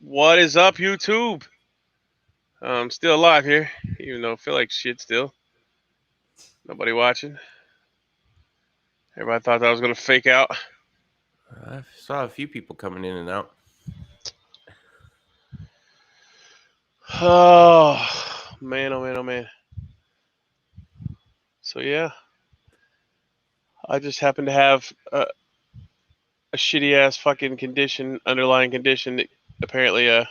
What is up, YouTube? I'm still alive here, even though I feel like shit still. Nobody watching. Everybody thought that I was going to fake out. I saw a few people coming in and out. Oh, man, oh, man, oh, man. So, yeah. I just happen to have a shitty-ass fucking condition, underlying condition that apparently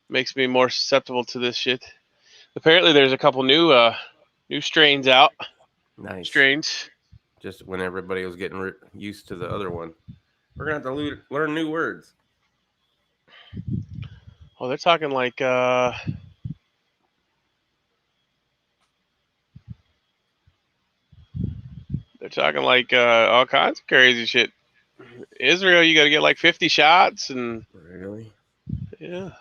makes me more susceptible to this shit. Apparently, there's a couple new strains out. Nice. Strains. Just when everybody was getting used to the other one. We're going to have to learn new words. Oh, they're talking like... They're talking like all kinds of crazy shit. Israel, you got to get like 50 shots and... Really? Yeah.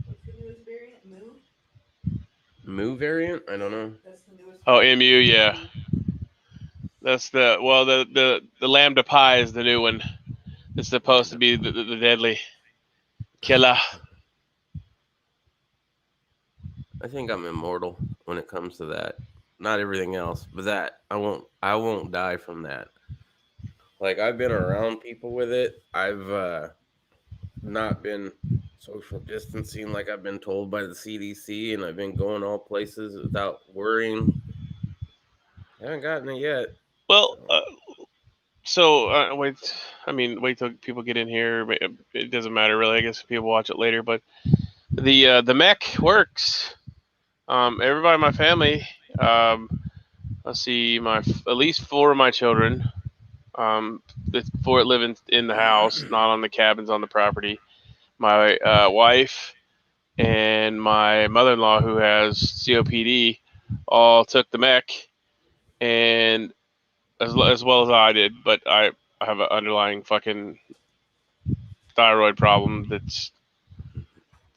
What's the newest variant? Moo variant? I don't know. That's the newest. Oh, MU, yeah. That's the lambda pi is the new one. It's supposed to be the deadly killer. I think I'm immortal when it comes to that. Not everything else, but that I won't die from that. Like, I've been around people with it. I've not been social distancing like I've been told by the CDC, and I've been going all places without worrying. I haven't gotten it yet. Well, wait. I mean, wait till people get in here. It doesn't matter really. I guess people watch it later. But the mech works. Everybody in my family. Let's see, at least 4 of my children. The 4 live in the house, not on the cabins on the property. My wife and my mother-in-law, who has COPD, all took the mech, and as well as I did. But I have an underlying fucking thyroid problem that's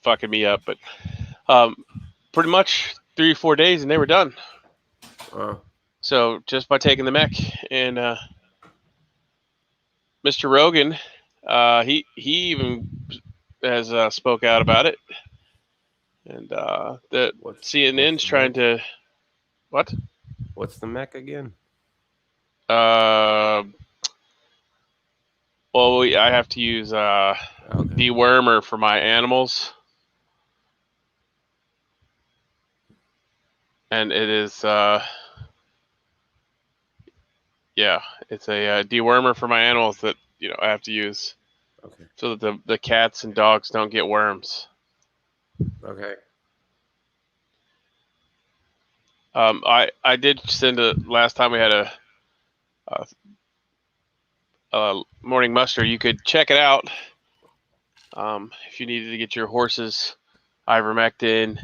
fucking me up. But pretty much 3 or 4 days, and they were done. So just by taking the mech, and Mr. Rogan, he even has spoke out about it, and the CNN's trying to what? What's the mech again? Well, I have to use dewormer for my animals, and it is yeah, it's a dewormer for my animals that I have to use, so that the cats and dogs don't get worms. Okay. I did send last time we had a morning muster. You could check it out if you needed to get your horses ivermectin,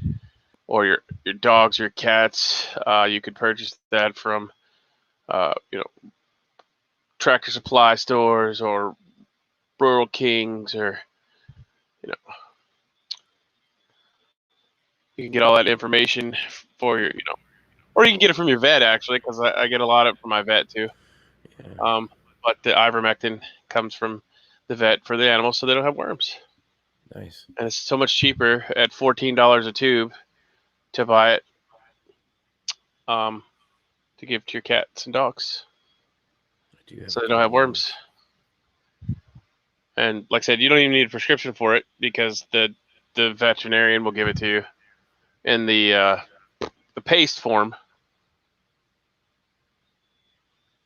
or your dogs, your cats. You could purchase that from Tractor Supply stores or Rural Kings, or you can get all that information for your or you can get it from your vet, actually, because I get a lot of it from my vet too. Yeah. But the ivermectin comes from the vet for the animals, so they don't have worms. Nice. And it's so much cheaper at $14 a tube to buy it, to give to your cats and dogs, so they don't have worms. And like I said, you don't even need a prescription for it, because the veterinarian will give it to you in the paste form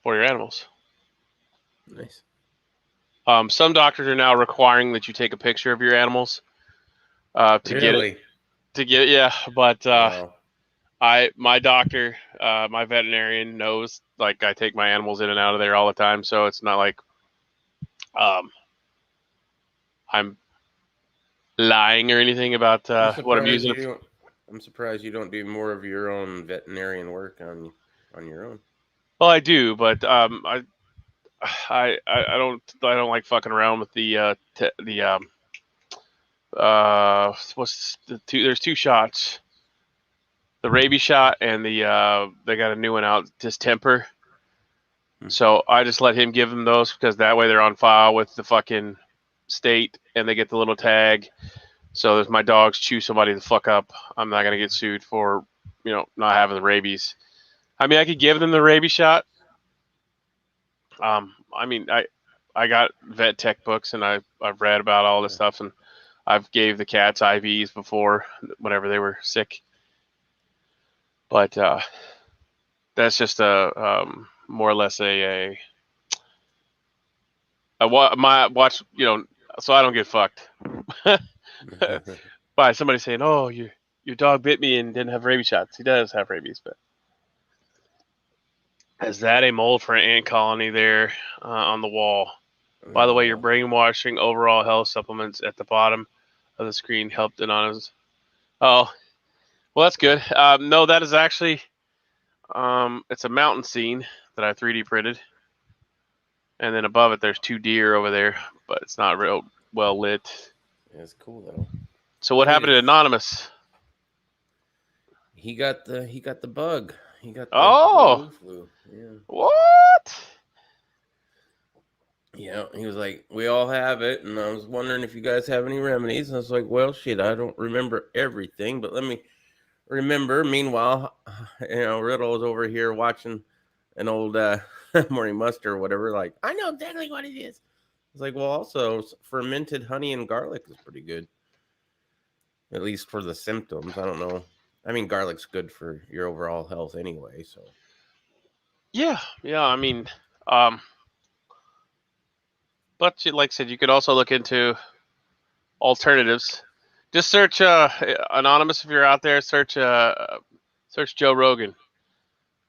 for your animals. Nice. Some doctors are now requiring that you take a picture of your animals to get it. Yeah, but my doctor, my veterinarian knows, like, I take my animals in and out of there all the time, so it's not like I'm lying or anything about what I'm using. I'm surprised you don't do more of your own veterinarian work on your own. Well, I do, but I don't like fucking around with what's the two? There's 2 shots. The rabies shot, and they got a new one out, distemper. So I just let him give them those, because that way they're on file with the fucking state and they get the little tag. So if my dogs chew somebody the fuck up, I'm not gonna get sued for, not having the rabies. I mean, I could give them the rabies shot. I mean, I got vet tech books and I've read about all this stuff, and I've gave the cats IVs before whenever they were sick. But that's just a more or less a watch, so I don't get fucked by somebody saying, "Oh, your dog bit me and didn't have rabies shots." He does have rabies, but is that a mold for an ant colony there on the wall? By the way, your brainwashing overall health supplements at the bottom of the screen helped anonymous. Oh, well, that's good. No, that is actually it's a mountain scene that I 3D printed, and then above it there's 2 deer over there, but it's not real well lit. Yeah, it's cool though. So what happened to Anonymous? He got the bug. He got the Oh flu. Yeah. What? Yeah, he was like, we all have it, and I was wondering if you guys have any remedies. And I was like, well, shit, I don't remember everything, but let me remember. Meanwhile, Riddle is over here watching an old Morning Muster or whatever. Like, I know exactly what it is. It's like, well, also fermented honey and garlic is pretty good, at least for the symptoms. I don't know. I mean, garlic's good for your overall health anyway. So, yeah. I mean, but like I said, you could also look into alternatives. Just search Anonymous if you're out there. Search Joe Rogan,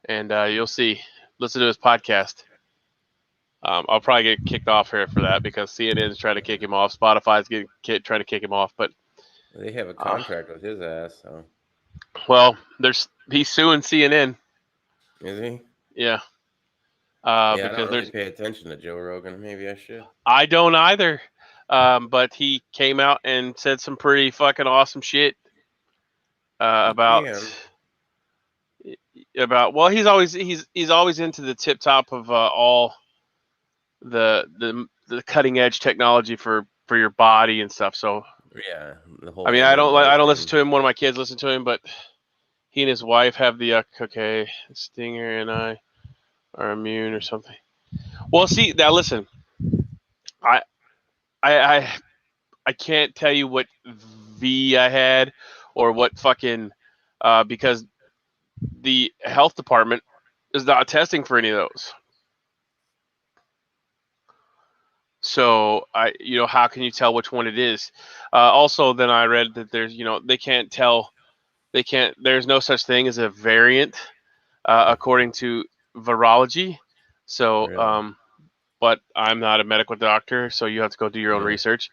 and you'll see. Listen to his podcast. I'll probably get kicked off here for that because CNN is trying to kick him off. Spotify's trying to kick him off, but they have a contract with his ass. So, well, he's suing CNN. Is he? Yeah. I because don't really pay attention to Joe Rogan. Maybe I should. I don't either. But he came out and said some pretty fucking awesome shit about. Well, he's always into the tip top of all the cutting edge technology for your body and stuff. So yeah, the whole. I mean, I don't listen to him. One of my kids listen to him, but he and his wife have the Stinger and I are immune or something. Well, see now, listen, I can't tell you what V I had or what fucking because the health department is not testing for any of those. So how can you tell which one it is? Also, then I read that there's, they can't tell. There's no such thing as a variant according to virology. So, Really? but I'm not a medical doctor, so you have to go do your own research.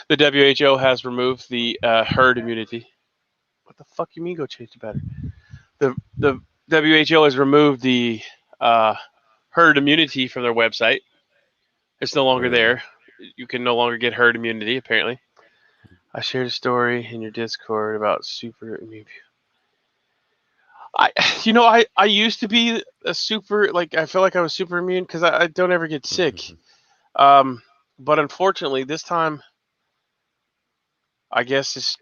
The WHO has removed the herd immunity. What the fuck you mean go change the battery? The WHO has removed the herd immunity from their website. It's no longer there. You can no longer get herd immunity, apparently. I shared a story in your Discord about super immunity. I used to be a super, I feel like I was super immune because I don't ever get sick. But unfortunately, this time, I guess it's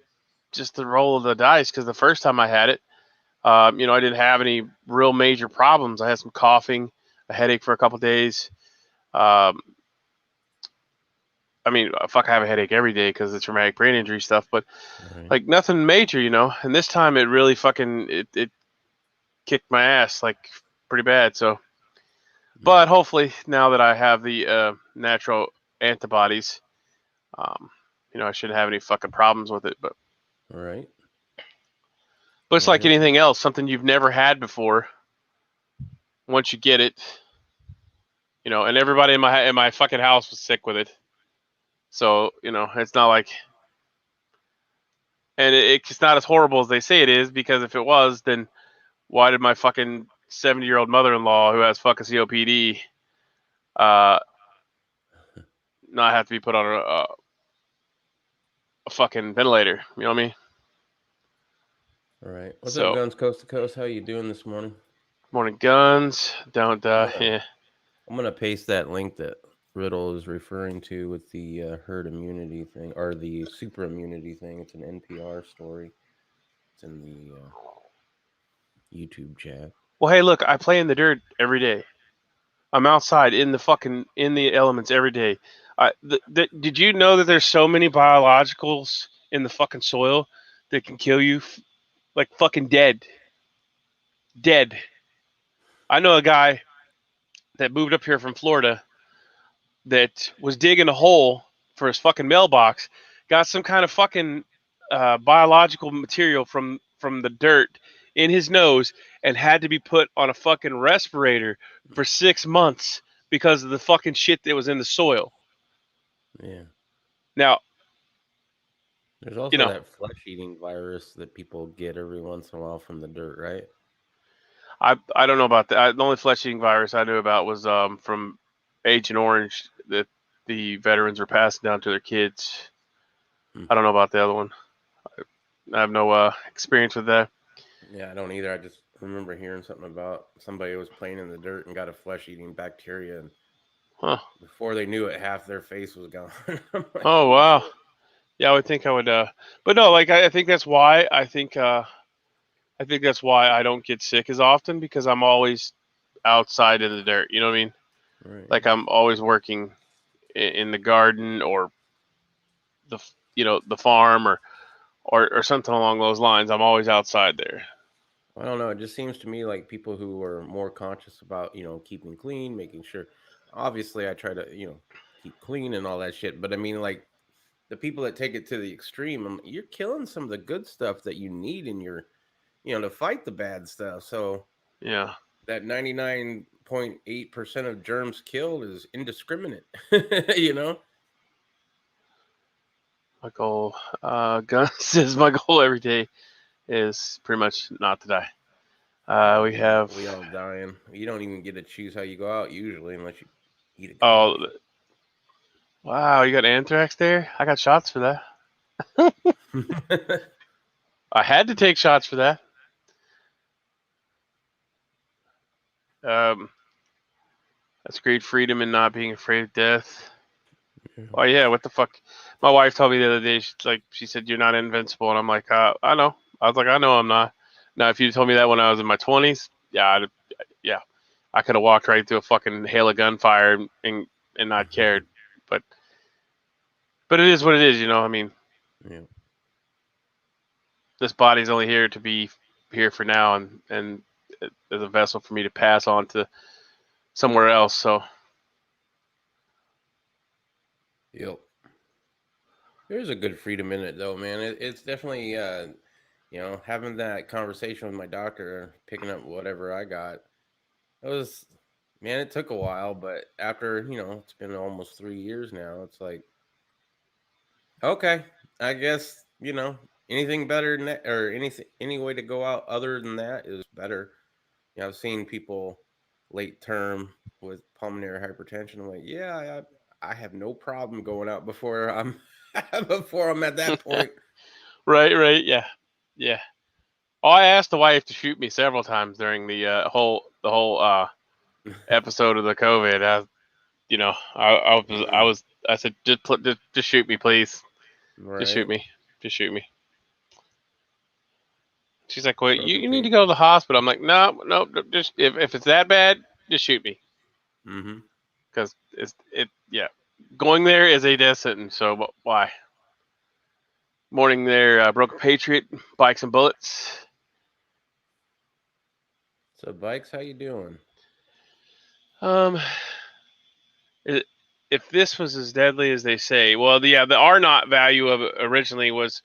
just the roll of the dice because the first time I had it, I didn't have any real major problems. I had some coughing, a headache for a couple days. I have a headache every day because it's traumatic brain injury stuff, but nothing major, And this time it really fucking it kicked my ass pretty bad. So, but hopefully now that I have the natural antibodies, I shouldn't have any fucking problems with it. But but it's like anything else, something you've never had before. Once you get it, and everybody in my fucking house was sick with it. So, it's not like, and it's not as horrible as they say it is, because if it was, then why did my fucking 70-year-old mother-in-law who has fucking COPD not have to be put on a fucking ventilator? You know what I mean? All right. What's up, Guns Coast to Coast? How you doing this morning? Morning, Guns. Don't yeah. I'm gonna paste that link that Riddle is referring to with the herd immunity thing or the super immunity thing. It's an NPR story. It's in the YouTube chat. Well, hey, look, I play in the dirt every day. I'm outside in the elements every day. Did you know that there's so many biologicals in the fucking soil that can kill you, like fucking dead, dead? I know a guy that moved up here from Florida that was digging a hole for his fucking mailbox, got some kind of fucking biological material from the dirt in his nose, and had to be put on a fucking respirator for 6 months because of the fucking shit that was in the soil. Yeah. Now, There's you also know, that flesh-eating virus that people get every once in a while from the dirt, right? I don't know about that. The only flesh-eating virus I knew about was from Agent Orange that the veterans were passing down to their kids. Hmm. I don't know about the other one. I have no experience with that. Yeah, I don't either. I just remember hearing something about somebody was playing in the dirt and got a flesh-eating bacteria, and Huh. before they knew it, half their face was gone. I'm like, Oh oh wow. shit. Yeah, I would think I would. But no, like I think that's why I think that's why I don't get sick as often because I'm always outside in the dirt. You know what I mean? Right. Like I'm always working in the garden or the the farm or something along those lines. I'm always outside there. I don't know. It just seems to me like people who are more conscious about, keeping clean, making sure. Obviously, I try to, keep clean and all that shit. But I mean, like the people that take it to the extreme, you're killing some of the good stuff that you need in your, to fight the bad stuff. So Yeah. that 99.8% of germs killed is indiscriminate, you know? My goal, Gun says my goal every day is pretty much not to die. We Yeah, have we all dying. You don't even get to choose how you go out usually unless you eat a good oh meal. wow, you got anthrax there? I got shots for that. I had to take shots for that. Um, that's great freedom and not being afraid of death. Oh yeah, what the fuck? My wife told me the other day. She said you're not invincible, and I'm like, I know. I was like, I know I'm not. Now, if you told me that when I was in my 20s, yeah, I could have walked right through a fucking hail of gunfire and not cared. But but it is what it is, you know. I mean, Yeah. this body's only here to be here for now, and as a vessel for me to pass on to somewhere else. So Yep. There's a good freedom in it, though, man. It's definitely, having that conversation with my doctor, picking up whatever I got. It was, man, it took a while, but after, it's been almost 3 years now. It's like, okay, I guess, anything better than that, or any way to go out other than that is better. I've seen people late term with pulmonary hypertension. I'm like, yeah, I have no problem going out before I'm before I'm at that point. right, yeah, yeah. Oh, I asked the wife to shoot me several times during the whole episode of the COVID. I said just shoot me, please, just shoot Right. me, just shoot me. She's like, well, you need to go to Reputation. the hospital. I'm like, no, just if it's that bad, just shoot me, Mm-hmm. because yeah, going there is a death sentence. So why? Morning there, Broken Patriot, bikes and bullets. So bikes, how you doing? Um, it, if this was as deadly as they say, well, the R naught value of it originally was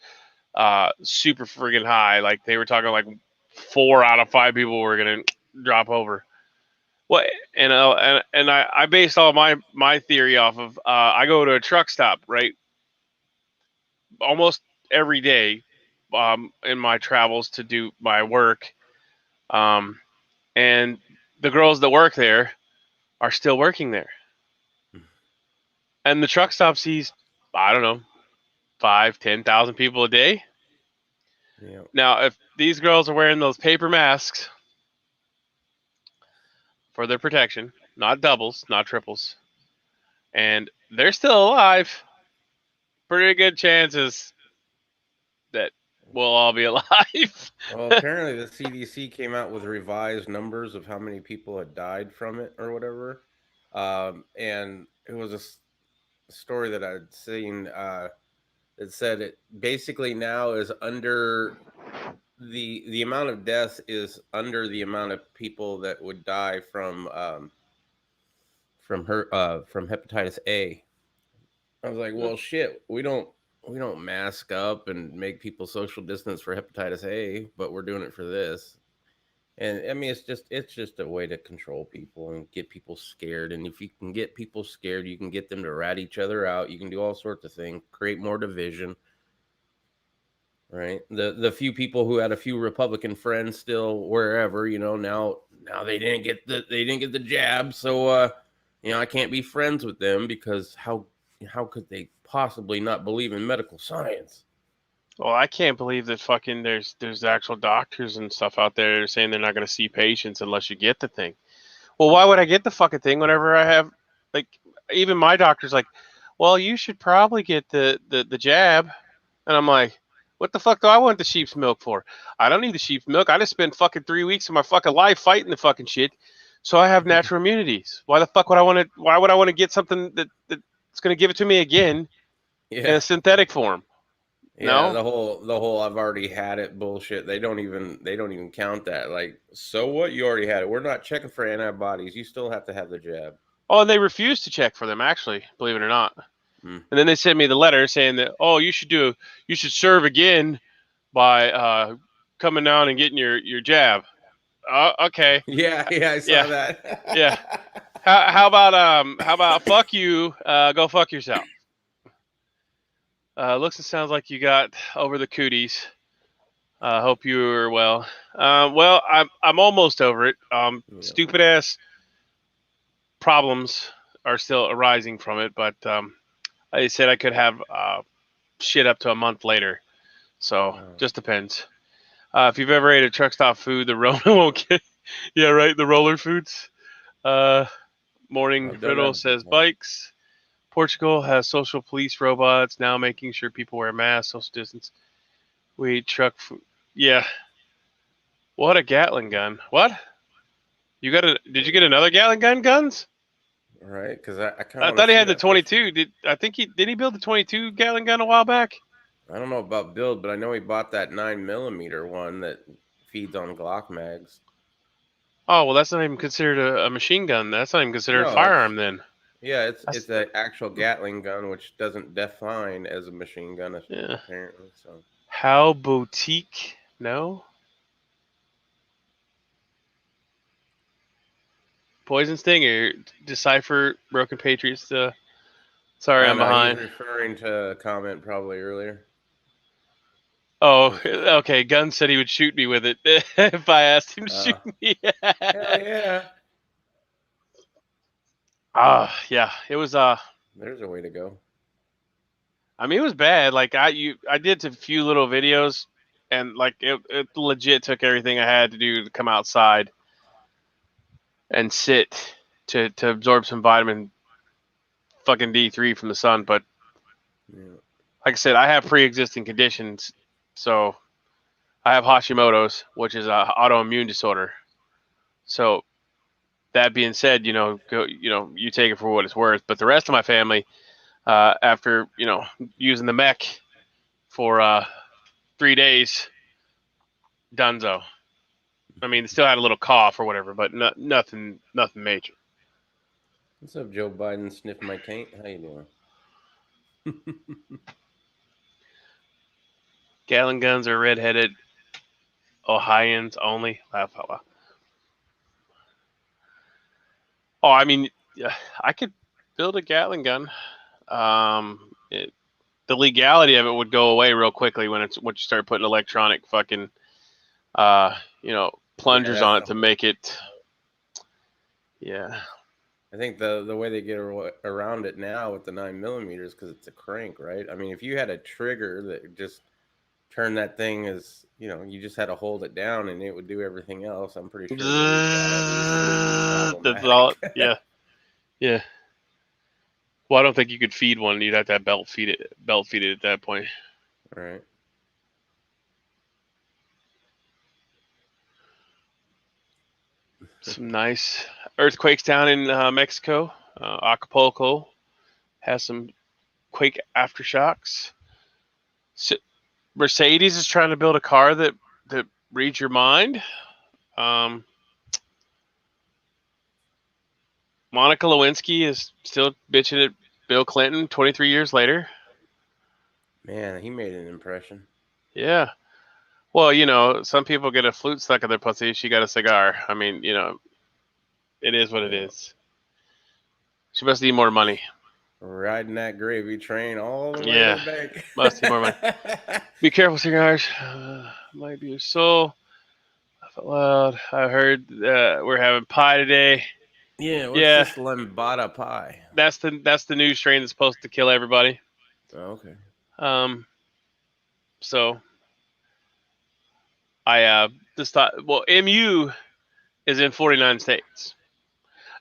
super friggin' high. Like they were talking like 4 out of 5 people were gonna drop over. Well, and I based all my theory off of I go to a truck stop right almost every day in my travels to do my work, um, and the girls that work there are still working there, and the truck stop sees I don't know 5, 10,000 people a day. Yeah. Now, if these girls are wearing those paper masks for their protection, not doubles, not triples, and they're still alive. Pretty good chances that we'll all be alive. Well, apparently the CDC came out with revised numbers of how many people had died from it or whatever. And it was a story that I'd seen. It said it basically now is under the amount of death is under the amount of people that would die from hepatitis A. I was like, well, shit, we don't mask up and make people social distance for hepatitis A, but we're doing it for this. And I mean, it's just a way to control people and get people scared. And if you can get people scared, you can get them to rat each other out. You can do all sorts of things, create more division. Right. The few people who had a few Republican friends still wherever, now they didn't get the jab, so I can't be friends with them because how could they possibly not believe in medical science? Well, I can't believe that fucking there's actual doctors and stuff out there saying they're not going to see patients unless you get the thing. Well, why would I get the fucking thing whenever I have, like, even my doctor's like, well, you should probably get the jab. And I'm like, what the fuck do I want the sheep's milk for? I don't need the sheep's milk. I just spent fucking 3 weeks of my fucking life fighting the fucking shit. So I have natural immunities. Why the fuck would I want to, why would I want to get something that's going to give it to me again in Yeah. a synthetic form? Yeah, No? the whole I've already had it bullshit. They don't even count that. Like, so what? You already had it. We're not checking for antibodies. You still have to have the jab. Oh, and they refused to check for them, actually, believe it or not. Hmm. And then they sent me the letter saying that, oh, you should serve again by coming down and getting your jab. Okay. Yeah, I saw Yeah. that. Yeah. How about fuck you, go fuck yourself. Looks and sounds like you got over the cooties. Hope you are well. Well, I'm almost over it. Yeah. Stupid ass problems are still arising from it, but I said I could have shit up to a month later. So just depends. If you've ever ate a truck stop food, the Rona won't get. Yeah, right. The roller foods. Morning I've done Riddle that says before. bikes. Portugal has social police robots now making sure people wear masks, social distance. We eat truck food. Yeah. What a Gatling gun. What? Did you get another Gatling gun guns? Right, because I kind of I want to thought he see had the that first 22. Did he build the 22 Gatling gun a while back? one. I don't know about build, but I know he bought that 9mm one that feeds on Glock mags. Oh, well, that's not even considered a machine gun. That's not even considered a No, firearm then. yeah, it's That's- an actual Gatling gun, which doesn't define as a machine gun Yeah. apparently. So How boutique? No. Poison Stinger. Decipher Broken Patriots. Sorry, I'm no, behind. he's referring to a comment probably earlier. Oh, okay. Gunn said he would shoot me with it if I asked him to shoot me. Hell yeah, Yeah. It was there's a way to go. I mean, it was bad. Like I did a few little videos, and like it legit took everything I had to do to come outside and sit to absorb some vitamin fucking D3 from the sun. But Yeah. like I said, I have pre-existing conditions, so I have Hashimoto's, which is a autoimmune disorder. So that being said, you take it for what it's worth. But the rest of my family, after using the mech for 3 days, dunzo. I mean, still had a little cough or whatever, but nothing major. What's up, Joe Biden? Sniff my taint. How you doing? Gatling guns are redheaded Ohioans only. Laugh out loud. Oh, I mean, yeah, I could build a Gatling gun. The legality of it would go away real quickly when you start putting electronic fucking, plungers on it to make it. Yeah. I think the way they get around it now with the 9mm is because it's a crank, right? I mean, if you had a trigger that just turned that thing as you just had to hold it down and it would do everything else. I'm pretty sure That's all. Yeah. Well, I don't think you could feed one. You'd have to have belt feed it at that point. Right. Some nice earthquakes down in Mexico. Acapulco has some quake aftershocks. Mercedes is trying to build a car that reads your mind. Monica Lewinsky is still bitching at Bill Clinton 23 years later. Man, he made an impression. Yeah. Well, some people get a flute stuck in their pussy. She got a cigar. I mean, it is what it is. She must need more money. Riding that gravy train all the way Yeah. to the bank. Must need more money. Be careful, cigars. Might be your soul. Laugh out loud. I heard we're having pie today. Yeah, what's this lambda pie? That's the new strain that's supposed to kill everybody. Oh, okay. So I just thought, well, MU is in 49 states.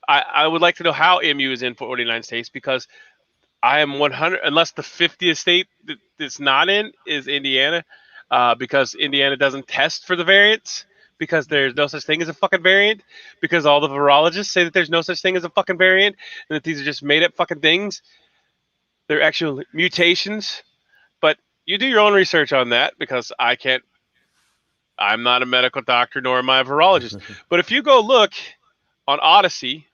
I would like to know how MU is in 49 states because I am 100, unless the 50th state that it's not in is Indiana, because Indiana doesn't test for the variants, because there's no such thing as a fucking variant, because all the virologists say that there's no such thing as a fucking variant, and that these are just made up fucking things. They're actual mutations. But you do your own research on that, because I'm not a medical doctor, nor am I a virologist. But if you go look on Odyssey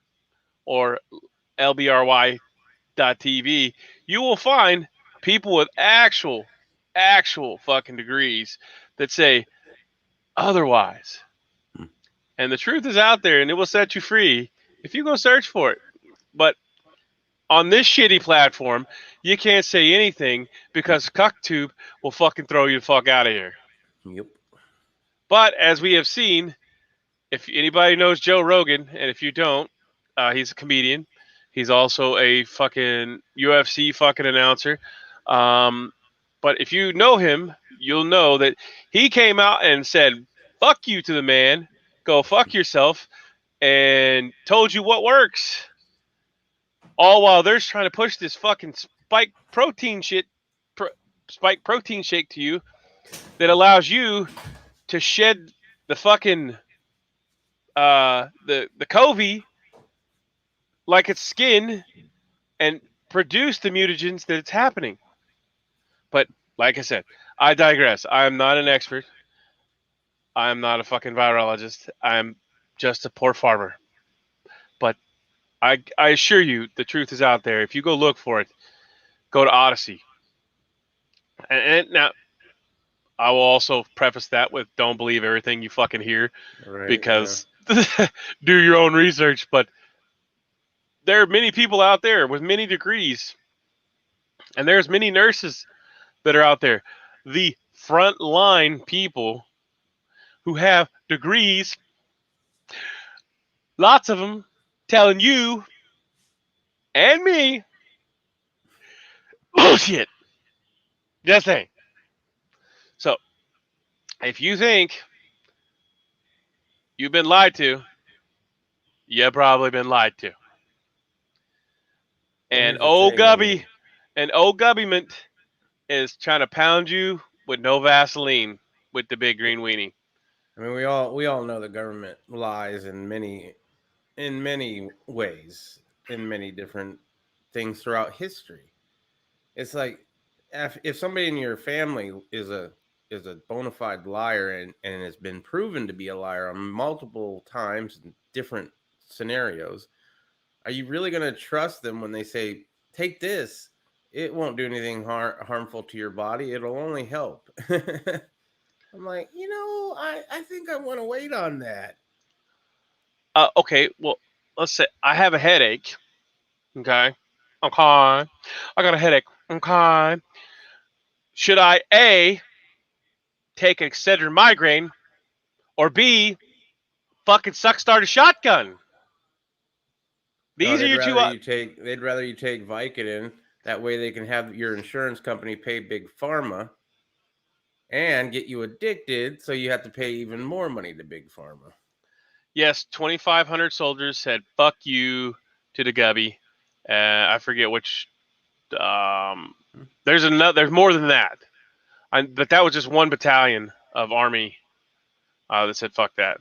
or LBRY.TV, you will find people with actual fucking degrees that say otherwise. And the truth is out there, and it will set you free if you go search for it. But on this shitty platform, you can't say anything because CuckTube will fucking throw you the fuck out of here. Yep. But as we have seen, if anybody knows Joe Rogan, and if you don't, he's a comedian. He's also a fucking UFC fucking announcer. But if you know him, you'll know that he came out and said, fuck you to the man, go fuck yourself, and told you what works. All while they're trying to push this fucking spike protein shake to you that allows you to shed the fucking the COVID like it's skin and produce the mutagens that it's happening. But like I said, I digress. I am not an expert. I am not a fucking virologist. I am just a poor farmer. But I assure you, the truth is out there. If you go look for it, go to Odyssey. And now, I will also preface that with don't believe everything you fucking hear, Right, because do your own research. But there are many people out there with many degrees, and there's many nurses that are out there. The frontline people who have degrees, lots of them, telling you and me bullshit. Just saying. So, if you think you've been lied to, you've probably been lied to. And old Gubby Mint is trying to pound you with no Vaseline with the big green weenie. I mean, we all know the government lies in many ways, in many different things throughout history. It's like if somebody in your family is a bona fide liar and has been proven to be a liar on multiple times in different scenarios, are you really going to trust them when they say, take this? It won't do anything harmful to your body. It'll only help. I'm like, I think I want to wait on that. Okay, well, let's say I have a headache. Okay. I got a headache. Okay. Should I A, take an Excedrin migraine, or B, fucking start a shotgun? These are your two. They'd rather you take Vicodin. That way they can have your insurance company pay big pharma and get you addicted, so you have to pay even more money to big pharma. Yes, 2,500 soldiers said "fuck you" to the Gubby I forget which. There's another. There's more than that. But that was just one battalion of Army that said fuck that.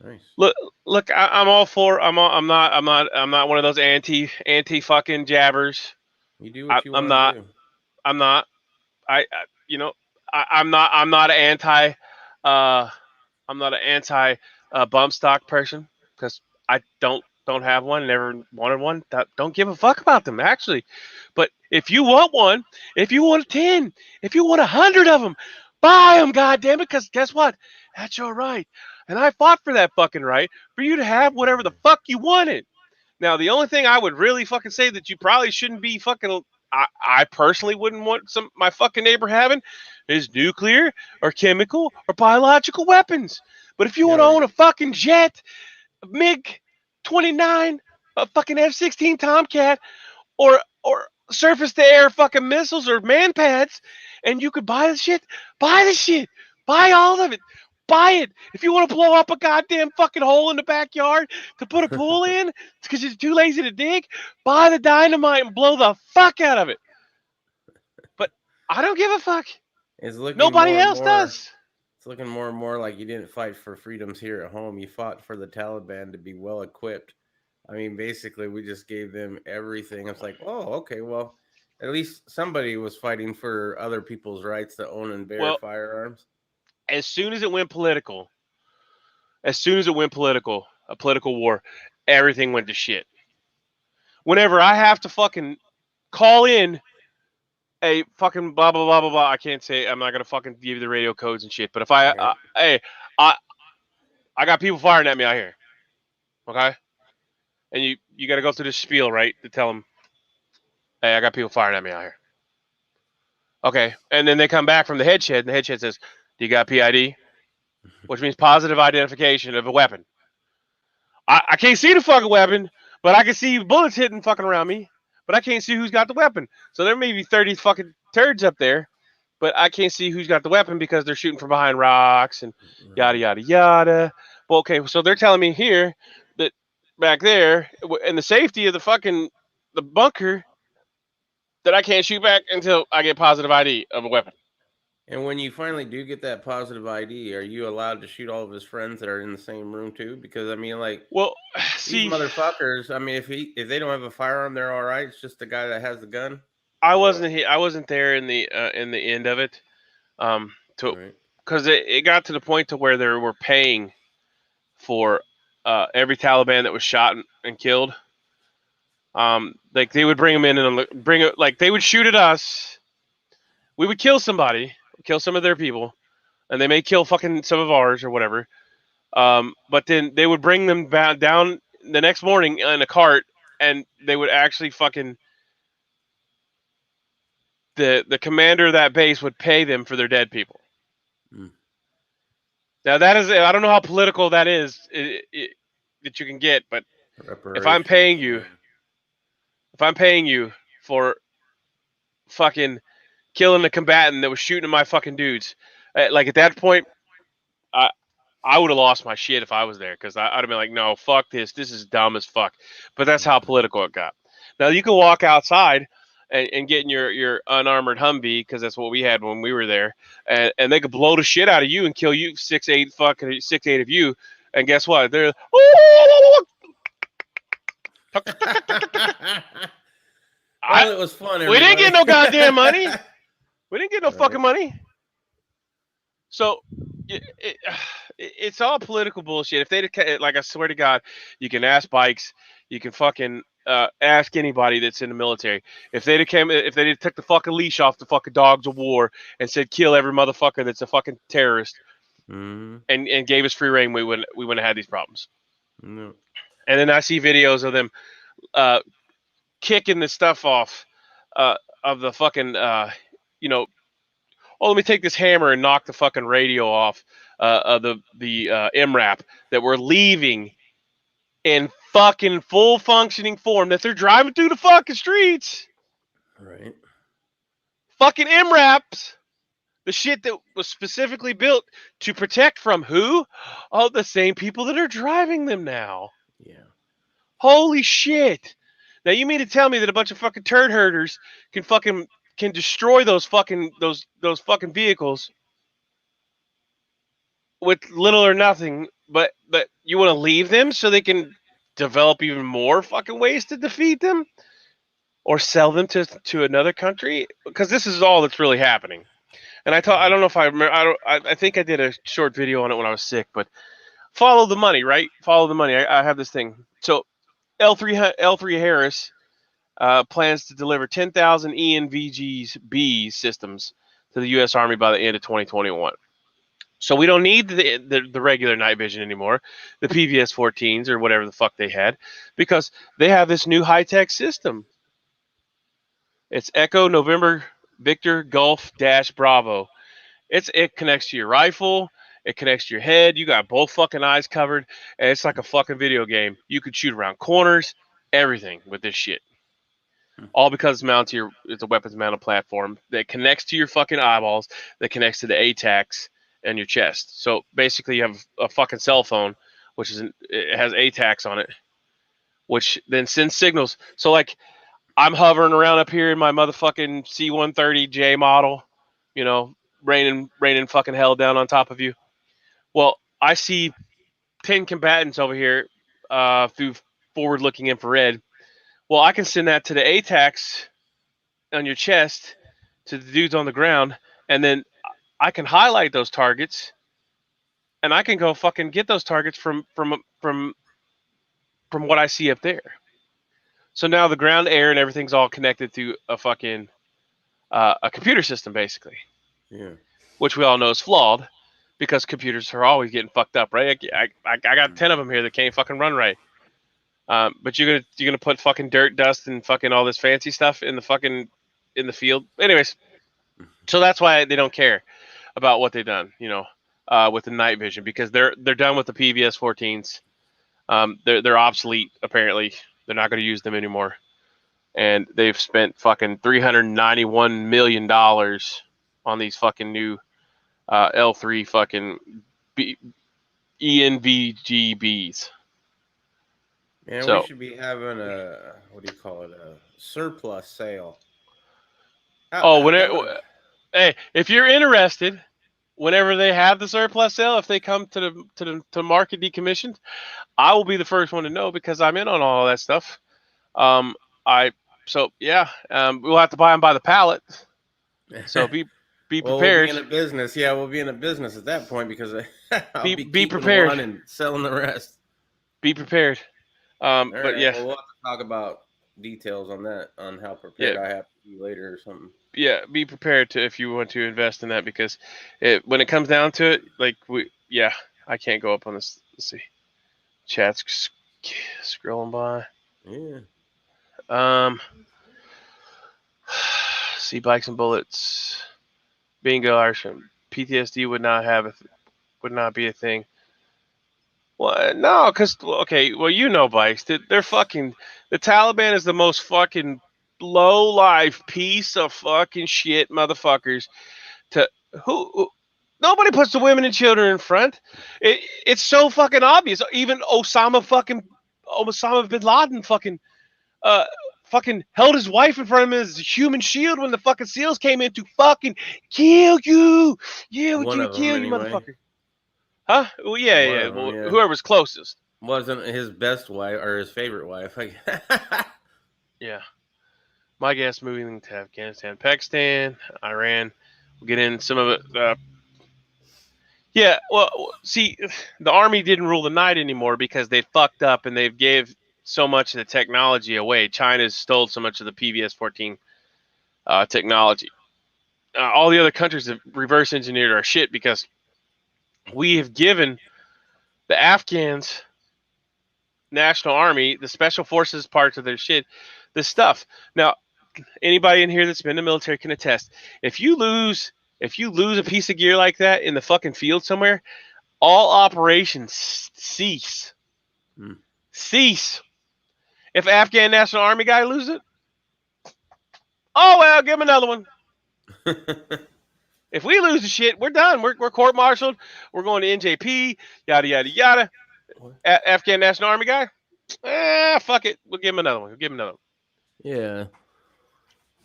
Nice. Look, I'm all for. I'm not one of those anti fucking jabbers. You do what you want I'm to not. do. I'm not. You know, I'm not. I'm not an anti. I'm not an anti bump stock person because I don't have one. Never wanted one. Don't give a fuck about them actually. But if you want one, if you want 10, if you want 100 of them, buy them. Goddamn it! Because guess what? That's your right. And I fought for that fucking right for you to have whatever the fuck you wanted. Now, the only thing I would really fucking say that you probably shouldn't be fucking, I personally wouldn't want my fucking neighbor having is nuclear or chemical or biological weapons. But if you want to own a fucking jet, a MiG 29, a fucking F-16 Tomcat, or surface to air fucking missiles or man pads, and you could buy the shit, buy the shit, buy all of it. Buy it. If you want to blow up a goddamn fucking hole in the backyard to put a pool in because you're too lazy to dig, buy the dynamite and blow the fuck out of it. But I don't give a fuck. It's looking Nobody more and else more, does. It's looking more and more like you didn't fight for freedoms here at home. You fought for the Taliban to be well equipped. I mean, basically, we just gave them everything. It's like, oh, okay, well, at least somebody was fighting for other people's rights to own and bear firearms. As soon as it went political, a political war, everything went to shit. Whenever I have to fucking call in a fucking blah blah blah blah blah, I can't say. I'm not gonna fucking give you the radio codes and shit. But if I got people firing at me out here, okay, and you got to go through this spiel, right, to tell them, hey, I got people firing at me out here. Okay, and then they come back from the head shed, and the head shed says, do you got PID? Which means positive identification of a weapon. I can't see the fucking weapon, but I can see bullets hitting fucking around me, but I can't see who's got the weapon. So there may be 30 fucking turds up there, but I can't see who's got the weapon because they're shooting from behind rocks and yada, yada, yada. Well, okay, so they're telling me here that back there in the safety of the bunker that I can't shoot back until I get positive ID of a weapon. And when you finally do get that positive ID, are you allowed to shoot all of his friends that are in the same room too? Because I mean, like, well, these motherfuckers. I mean, if they don't have a firearm, they're all right. It's just the guy that has the gun. I wasn't there in the end of it, because it got to the point to where they were paying for every Taliban that was shot and killed. Like they would bring them in and like they would shoot at us. We would kill somebody. Kill some of their people, and they may kill fucking some of ours or whatever. But then they would bring them down the next morning in a cart, and they would actually fucking the commander of that base would pay them for their dead people. Now that is, I don't know how political that is that you can get, but if I'm paying you for fucking killing a combatant that was shooting at my fucking dudes, like at that point, I would have lost my shit if I was there, because I'd have been like, no, fuck this. This is dumb as fuck. But that's how political it got. Now you can walk outside and get in your unarmored Humvee, because that's what we had when we were there, and they could blow the shit out of you and kill you 6'8" of you. And guess what? They're well, it was fun. We didn't get no goddamn money. We didn't get no fucking money. So it's all political bullshit. If they, like, I swear to God, you can ask Bikes, you can fucking ask anybody that's in the military. If they took the fucking leash off the fucking dogs of war and said kill every motherfucker that's a fucking terrorist, and gave us free reign, we wouldn't have had these problems. And then I see videos of them kicking the stuff off of the fucking let me take this hammer and knock the fucking radio off of the MRAP that we're leaving in fucking full functioning form, that they're driving through the fucking streets. Right. Fucking MRAPs. The shit that was specifically built to protect from who? Oh, the same people that are driving them now. Yeah. Holy shit. Now you mean to tell me that a bunch of fucking turd herders can destroy those fucking vehicles with little or nothing, but you want to leave them so they can develop even more fucking ways to defeat them or sell them to another country? Because this is all that's really happening. And I don't know if I remember. I think I did a short video on it when I was sick. But follow the money, right? Follow the money. I have this thing. So L3 Harris plans to deliver 10,000 ENVGs systems to the U.S. Army by the end of 2021. So we don't need the regular night vision anymore, the PVS 14s or whatever the fuck they had, because they have this new high-tech system. It's Echo November Victor Golf Dash Bravo. It connects to your rifle. It connects to your head. You got both fucking eyes covered, and it's like a fucking video game. You could shoot around corners, everything with this shit. All because it's mounted to it's a weapons mounted platform that connects to your fucking eyeballs, that connects to the ATACs and your chest. So basically, you have a fucking cell phone, which it has ATACs on it, which then sends signals. So like, I'm hovering around up here in my motherfucking C-130J model, you know, raining fucking hell down on top of you. Well, I see 10 combatants over here through forward-looking infrared. Well, I can send that to the ATACs on your chest, to the dudes on the ground, and then I can highlight those targets, and I can go fucking get those targets from what I see up there. So now the ground, air, and everything's all connected through a fucking a computer system, basically. Yeah. Which we all know is flawed, because computers are always getting fucked up, right? I got 10 of them here that can't fucking run right. But you're gonna put fucking dirt, dust, and fucking all this fancy stuff in the field. Anyways, so that's why they don't care about what they've done, with the night vision, because they're done with the PVS 14s. They're obsolete apparently. They're not going to use them anymore, and they've spent fucking $391 million on these fucking new L3 fucking ENVGBs. Man, So, we should be having a surplus sale. Hey, if you're interested, whenever they have the surplus sale, if they come to market decommissioned, I will be the first one to know, because I'm in on all that stuff. We'll have to buy them by the pallet. So be prepared. We'll be in a business. Yeah, we'll be in a business at that point, because I'll be keeping prepared. one and selling the rest. Be prepared. But yeah, we'll have to talk about details on that, on how prepared I have to be later or something. Yeah, be prepared if you want to invest in that, because when it comes down to it, I can't go up on this. Let's see, chat's scrolling by. Yeah. See, bikes and bullets. Bingo, Arsham. PTSD would not be a thing. Well, no, because bikes. They're fucking. The Taliban is the most fucking low life piece of fucking shit, motherfuckers. Who nobody puts the women and children in front. It's so fucking obvious. Even Osama bin Laden fucking held his wife in front of him as a human shield when the fucking SEALs came in to fucking kill you. Yeah, we're gonna kill you, motherfucker. Huh? Well, yeah. Well, whoever's closest. Wasn't his best wife or his favorite wife? Yeah. My guess, moving to Afghanistan, Pakistan, Iran. We'll get in some of it. Yeah, well, see, the Army didn't rule the night anymore because they fucked up and they've gave so much of the technology away. China's stole so much of the PVS 14 technology. All the other countries have reverse engineered our shit, because we have given the Afghans National Army, the special forces parts of their shit, this stuff. Now, anybody in here that's been in the military can attest. If you lose a piece of gear like that in the fucking field somewhere, all operations cease. Cease. If Afghan National Army guy loses it, oh well, give him another one. If we lose the shit, we're done. We're court-martialed. We're going to NJP, yada, yada, yada. Afghan National Army guy, fuck it. We'll give him another one. Yeah.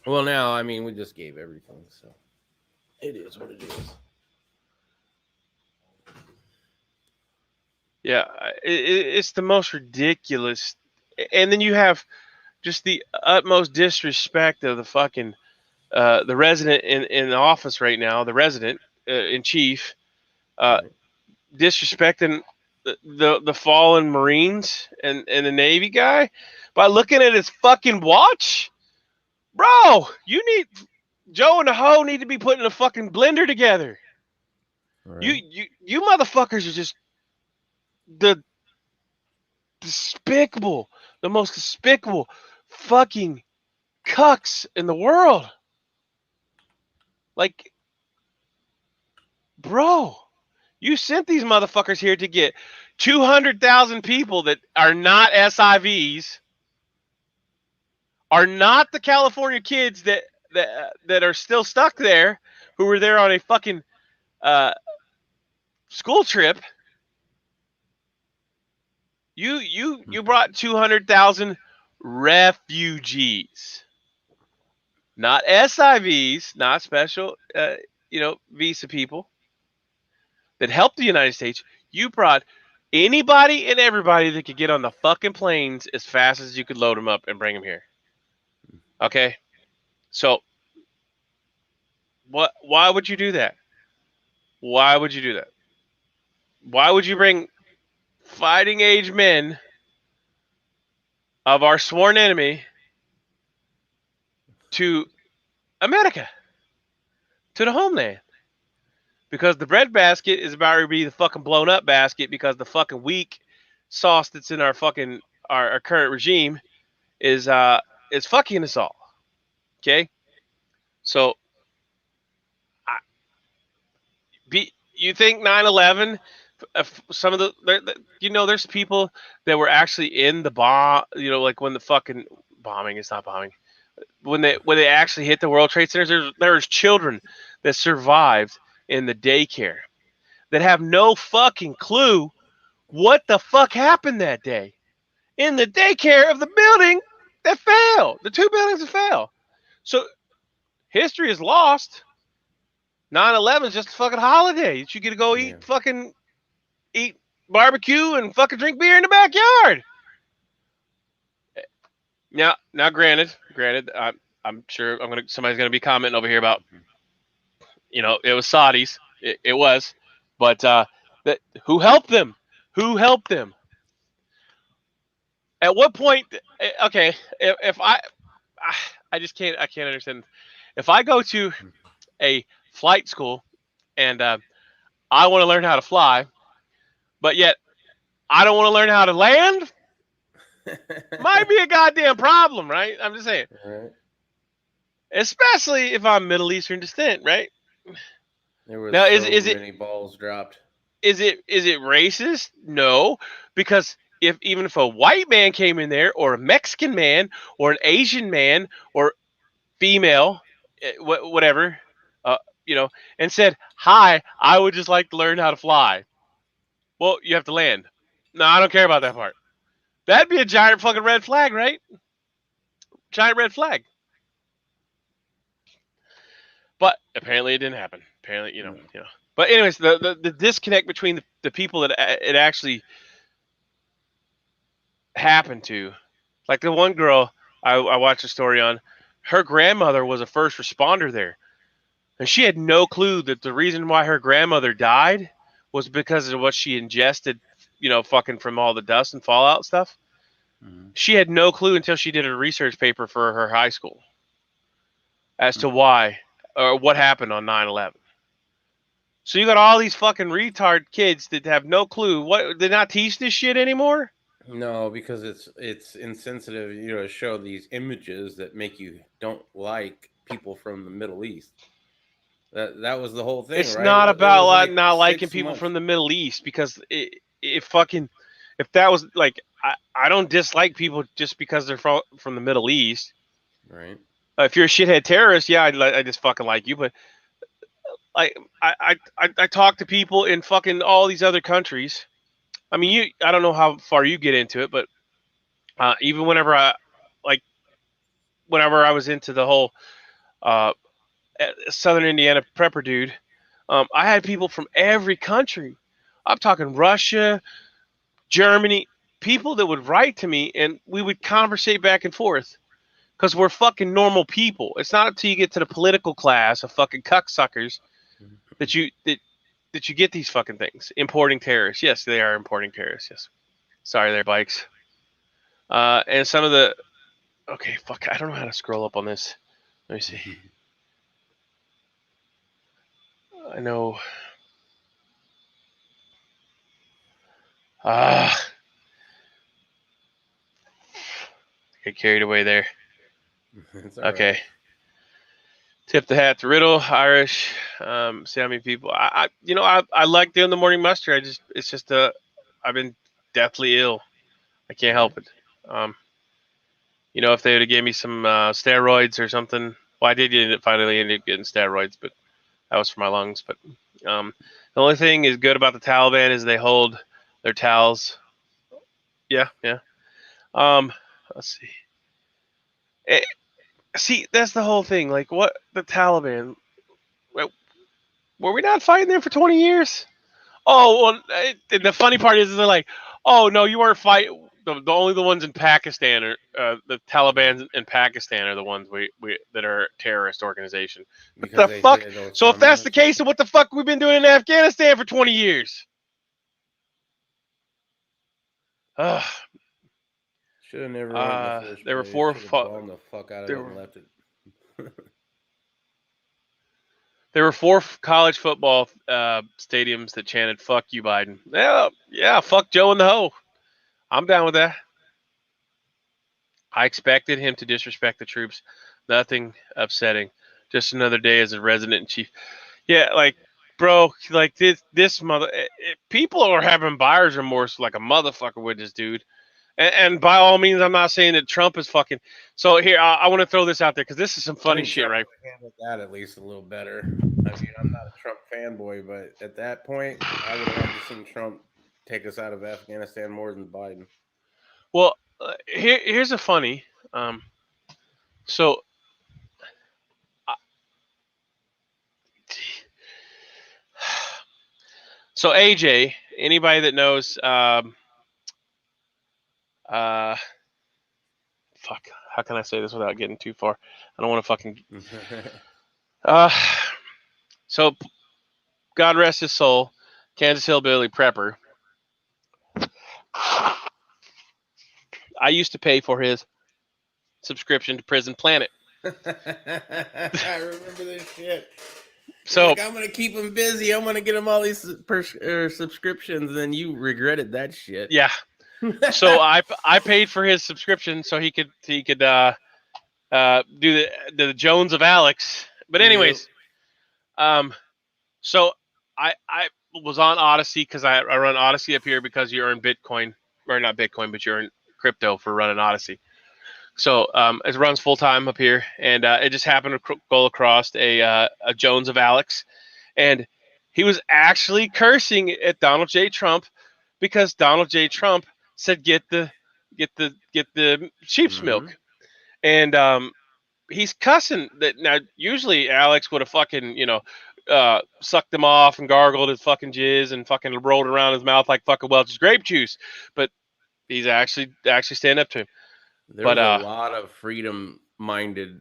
Well, now I mean we just gave everything, so it is what it is. Yeah, it's the most ridiculous. And then you have just the utmost disrespect of the fucking the resident in the office right now, the resident in chief, Right. disrespecting the fallen Marines and the Navy guy by looking at his fucking watch. Bro, Joe and the Ho need to be putting a fucking blender together. Right. You motherfuckers are just the despicable, the most despicable fucking cucks in the world. Like, bro, you sent these motherfuckers here to get 200,000 people that are not SIVs, are not the California kids that are still stuck there, who were there on a fucking school trip. You brought 200,000 refugees, not SIVs, not special visa people that helped the United States. You brought anybody and everybody that could get on the fucking planes as fast as you could load them up and bring them here. Okay, so why would you do that? Why would you do that? Why would you bring fighting age men of our sworn enemy to America, to the homeland? Because the breadbasket is about to be the fucking blown up basket because the fucking weak sauce that's in our fucking our current regime is fucking us all. Okay, so you think 9/11? Some of there's people that were actually in the bomb. Like when the fucking bombing, it's not bombing. When they actually hit the World Trade Centers, there's children that survived in the daycare that have no fucking clue what the fuck happened that day in the daycare of the building that fell, the two buildings that fell. So history is lost. 9/11 is just a fucking holiday. You get to go eat barbecue and fucking drink beer in the backyard. Now, granted, I'm sure somebody's gonna be commenting over here about, it was Saudis. It was, but who helped them? Who helped them? At what point? Okay, if I just can't. I can't understand. If I go to a flight school and I want to learn how to fly, but yet I don't want to learn how to land, might be a goddamn problem, right? I'm just saying. Right. Especially if I'm Middle Eastern descent, right? There was now, many balls dropped. Is it racist? No, because even if a white man came in there, or a Mexican man, or an Asian man, or female, whatever, and said, "Hi, I would just like to learn how to fly." Well, you have to land. No, I don't care about that part. That'd be a giant fucking red flag, right? Giant red flag. But apparently it didn't happen. Apparently, you know. But anyways, the disconnect between the people that it actually happened to, like the one girl I watched a story on, her grandmother was a first responder there, and she had no clue that the reason why her grandmother died was because of what she ingested, fucking from all the dust and fallout stuff. Mm-hmm. She had no clue until she did a research paper for her high school as to why or what happened on 9/11. So you got all these fucking retard kids that have no clue. What, they not teach this shit anymore? No, because it's insensitive, to show these images that make you don't like people from the Middle East. That was the whole thing. It's right? not about not liking people from the Middle East, because if that was like, I don't dislike people just because they're from the Middle East. Right. If you're a shithead terrorist, yeah, I just fucking like you. But like, I talk to people in fucking all these other countries. I mean, I don't know how far you get into it, but even whenever whenever I was into the whole Southern Indiana prepper dude, I had people from every country. I'm talking Russia, Germany, people that would write to me, and we would conversate back and forth because we're fucking normal people. It's not until you get to the political class of fucking cucksuckers that you get these fucking things. Importing terrorists. Yes, they are importing terrorists. Yes. Sorry, they're bikes. And some of the okay, fuck, I don't know how to scroll up on this. Let me see. I know. Get carried away there. Okay. Right. Tip the hat to Riddle, Irish. See how many people. I like doing the morning muster. It's just I've been deathly ill. I can't help it. If they would have gave me some steroids or something. Well, I did finally end up getting steroids, but that was for my lungs. But the only thing is good about the Taliban is they hold their towels. Yeah. Let's see. See, that's the whole thing. Like, what the Taliban? Were we not fighting there for 20 years? Oh, well, and the funny part is they're like, oh no, you weren't fighting. The only the ones in Pakistan are the Taliban in Pakistan are the ones we that are a terrorist organization. What the fuck? So if that's the case, then what the fuck we've been doing in Afghanistan for 20 years? Should have never went in the first there were place. four. Blown the fuck out of it and left it. There were 4 college football stadiums that chanted "Fuck you, Biden." Yeah, fuck Joe and the hoe. I'm down with that. I expected him to disrespect the troops. Nothing upsetting. Just another day as a resident in chief. Yeah, like, bro, like this mother. People are having buyer's remorse like a motherfucker with this dude. And by all means, I'm not saying that Trump is fucking. So here, I want to throw this out there because this is some funny shit, right? Handle that at least a little better. I mean, I'm not a Trump fanboy, but at that point, I would have liked to see Trump take us out of Afghanistan more than Biden. Well, here's a funny. So AJ, anybody that knows, fuck, how can I say this without getting too far? I don't want to fucking. So, God rest his soul, Kansas Hillbilly prepper. I used to pay for his subscription to Prison Planet. I remember this shit. So like, I'm gonna keep him busy. I'm gonna get him all these subscriptions, and then you regretted that shit. Yeah. So I paid for his subscription so he could do the Jones of Alex. But anyways, so I was on Odyssey because I run Odyssey up here because you earn Bitcoin, or not Bitcoin, but you earn crypto for running Odyssey. So it runs full time up here, and it just happened to go across a Jones of Alex, and he was actually cursing at Donald J. Trump because Donald J. Trump said get the sheep's milk, and he's cussing that. Now usually Alex would have fucking sucked him off and gargled his fucking jizz and fucking rolled around his mouth like fucking Welch's grape juice, but he's actually standing up to him. There's a lot of freedom-minded,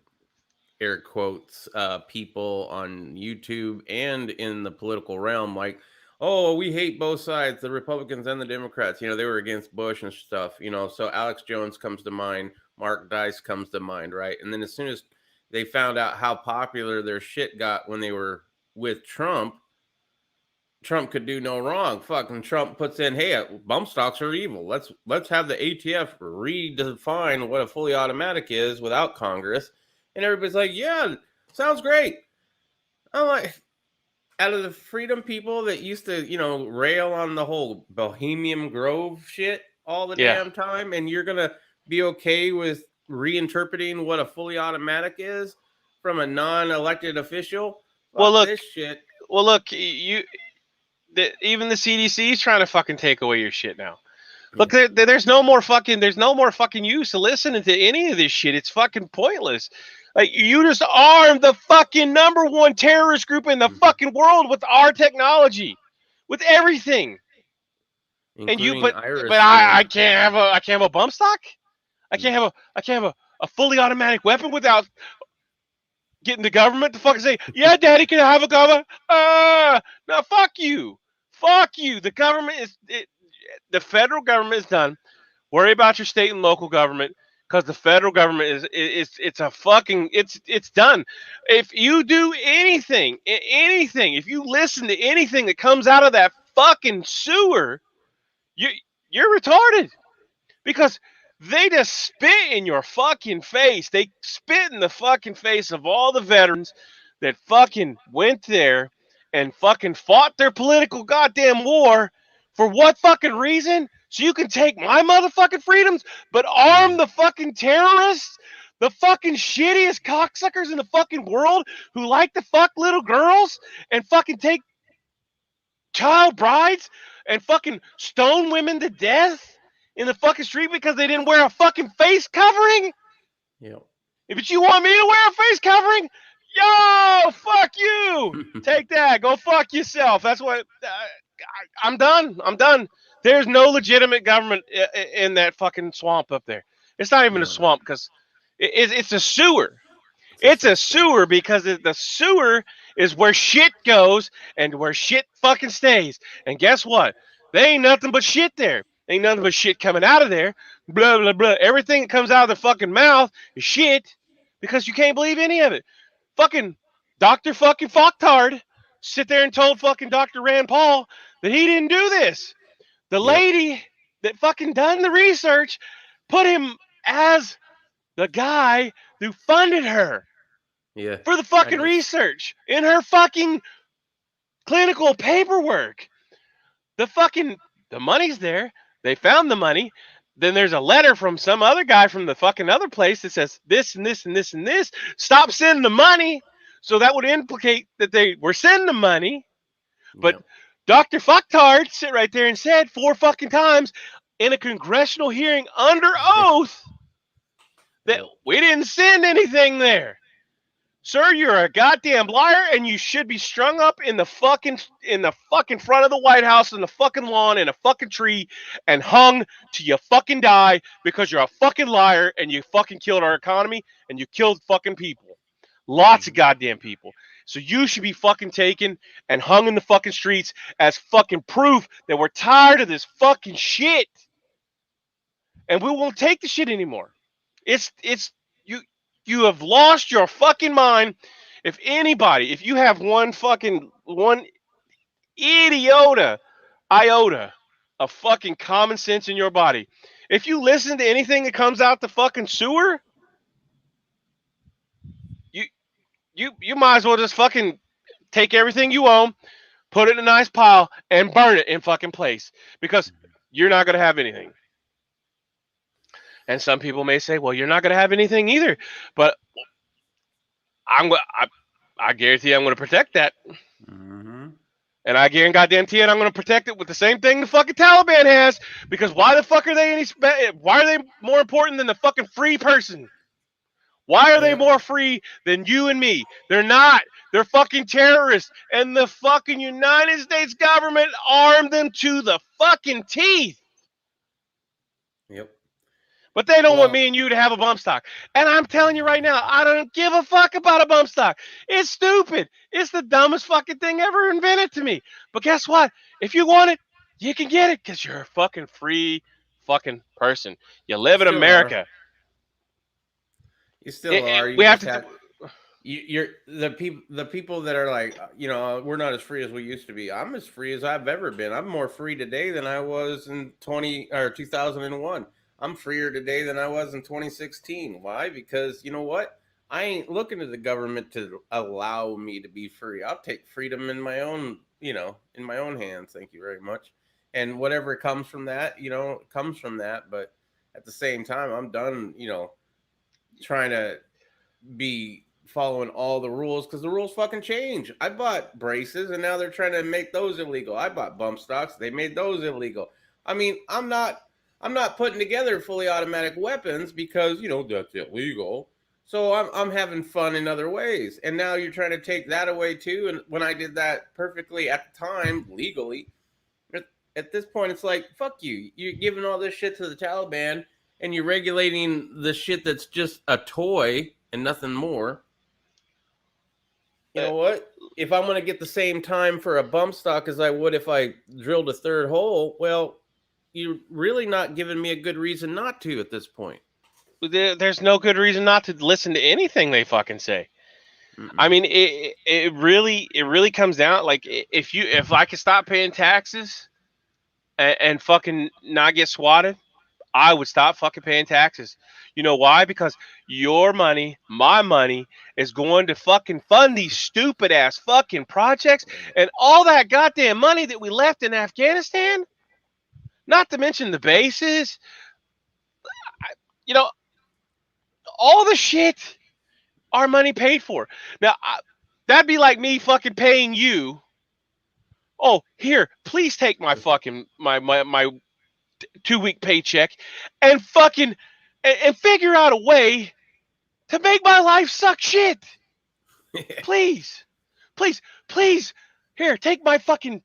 air quotes, people on YouTube and in the political realm, like, oh, we hate both sides, the Republicans and the Democrats. They were against Bush and stuff, So Alex Jones comes to mind, Mark Dice comes to mind, right? And then as soon as they found out how popular their shit got when they were with Trump could do no wrong. Fucking Trump puts in, hey, bump stocks are evil. Let's have the ATF redefine what a fully automatic is without Congress. And everybody's like, yeah, sounds great. I'm like, out of the freedom people that used to, rail on the whole Bohemian Grove shit all the damn time, and you're going to be okay with reinterpreting what a fully automatic is from a non-elected official? Well, look, this shit. Well, look, even the CDC is trying to fucking take away your shit now. Look, there's no more fucking use to listening to any of this shit. It's fucking pointless. Like, you just armed the fucking number one terrorist group in the fucking world with our technology, with everything. Including But iris I scan. can't have a bump stock. I can't have a fully automatic weapon without getting the government to fucking say, yeah, daddy can have a gun. No, fuck you. Fuck you. The government the federal government is done. Worry about your state and local government, because the federal government it's done. If you do anything, if you listen to anything that comes out of that fucking sewer, you're retarded, because they just spit in your fucking face. They spit in the fucking face of all the veterans that fucking went there and fucking fought their political goddamn war. For what fucking reason? So you can take my motherfucking freedoms, but arm the fucking terrorists, the fucking shittiest cocksuckers in the fucking world who like to fuck little girls and fucking take child brides and fucking stone women to death in the fucking street because they didn't wear a fucking face covering? Yep. If you want me to wear a face covering, yo, fuck you. Take that. Go fuck yourself. That's what. I'm done. I'm done. There's no legitimate government in that fucking swamp up there. It's not even a swamp, because it's a sewer. It's a sewer, because the sewer is where shit goes and where shit fucking stays. And guess what? There ain't nothing but shit there. Ain't nothing but shit coming out of there. Blah, blah, blah. Everything that comes out of the fucking mouth is shit, because you can't believe any of it. Fucking Dr. fucking Fucktard sit there and told fucking Dr. Rand Paul that he didn't do this. The lady that fucking done the research put him as the guy who funded her for the fucking research in her fucking clinical paperwork. The money's there. They found the money. Then there's a letter from some other guy from the fucking other place that says this and this and this and this. Stop sending the money. So that would implicate that they were sending the money. But Dr. Fucktard sit right there and said 4 fucking times in a congressional hearing under oath that we didn't send anything there. Sir, you're a goddamn liar, and you should be strung up in the fucking front of the White House, in the fucking lawn, in a fucking tree, and hung till you fucking die, because you're a fucking liar and you fucking killed our economy and you killed fucking people. Lots of goddamn people. So you should be fucking taken and hung in the fucking streets as fucking proof that we're tired of this fucking shit. And we won't take the shit anymore. You have lost your fucking mind. If you have one iota of fucking common sense in your body, if you listen to anything that comes out the fucking sewer, you might as well just fucking take everything you own, put it in a nice pile, and burn it in fucking place, because you're not going to have anything. And some people may say, well, you're not going to have anything either. But I guarantee I'm going to protect that. Mm-hmm. And I guarantee I'm going to protect it with the same thing the fucking Taliban has. Because why the fuck are they why are they more important than the fucking free person? Why are they more free than you and me? They're not. They're fucking terrorists. And the fucking United States government armed them to the fucking teeth. Yep. But they don't want me and you to have a bump stock. And I'm telling you right now, I don't give a fuck about a bump stock. It's stupid. It's the dumbest fucking thing ever invented to me. But guess what? If you want it, you can get it, because you're a fucking free fucking person. You live in America. You still are. We have to. You're the people that are like, we're not as free as we used to be. I'm as free as I've ever been. I'm more free today than I was in 2001. I'm freer today than I was in 2016. Why? Because you know what? I ain't looking to the government to allow me to be free. I'll take freedom in my own, in my own hands. Thank you very much. And whatever comes from that, comes from that. But at the same time, I'm done, trying to be following all the rules, because the rules fucking change. I bought braces and now they're trying to make those illegal. I bought bump stocks. They made those illegal. I mean, I'm not I'm not putting together fully automatic weapons because, that's illegal. So I'm having fun in other ways. And now you're trying to take that away too. And when I did that perfectly at the time, legally, at this point, it's like, fuck you. You're giving all this shit to the Taliban and you're regulating the shit that's just a toy and nothing more. You know what? If I'm going to get the same time for a bump stock as I would if I drilled a third hole, well, you're really not giving me a good reason not to at this point. There's no good reason not to listen to anything they fucking say. I mean, it really comes down, like, if I could stop paying taxes and fucking not get swatted, I would stop fucking paying taxes. You know why? Because your money, my money, is going to fucking fund these stupid ass fucking projects, and all that goddamn money that we left in Afghanistan, not to mention the bases, all the shit our money paid for. Now, that'd be like me fucking paying you. Oh, here, please take my fucking my 2-week paycheck and fucking and figure out a way to make my life suck shit. Please. Here, take my fucking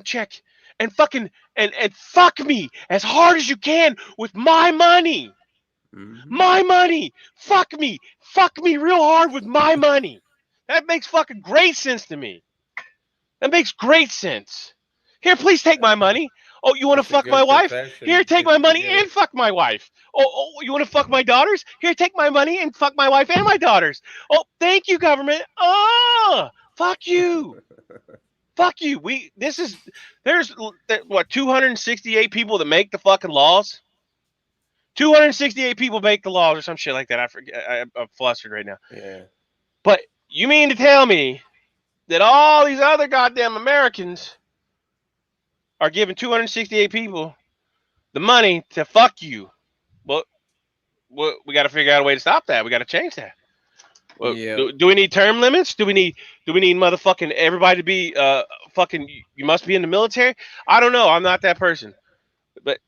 check and fucking and fuck me as hard as you can with my money. My money. Fuck me real hard with my money. That makes fucking great sense to me. That makes great sense. Here, please take my money. Oh, you want to fuck my wife? Here, take my money and fuck my wife. Oh, you want to fuck my daughters? Here, take my money and fuck my wife and my daughters. Oh, thank you, government. Oh, fuck you. Fuck you. There's what, 268 people that make the fucking laws? 268 people make the laws or some shit like that. I forget. I'm flustered right now. Yeah. But you mean to tell me that all these other goddamn Americans are giving 268 people the money to fuck you? Well, we got to figure out a way to stop that. We got to change that. Well, do we need term limits? Do we need motherfucking everybody to be fucking? You must be in the military. I don't know. I'm not that person. But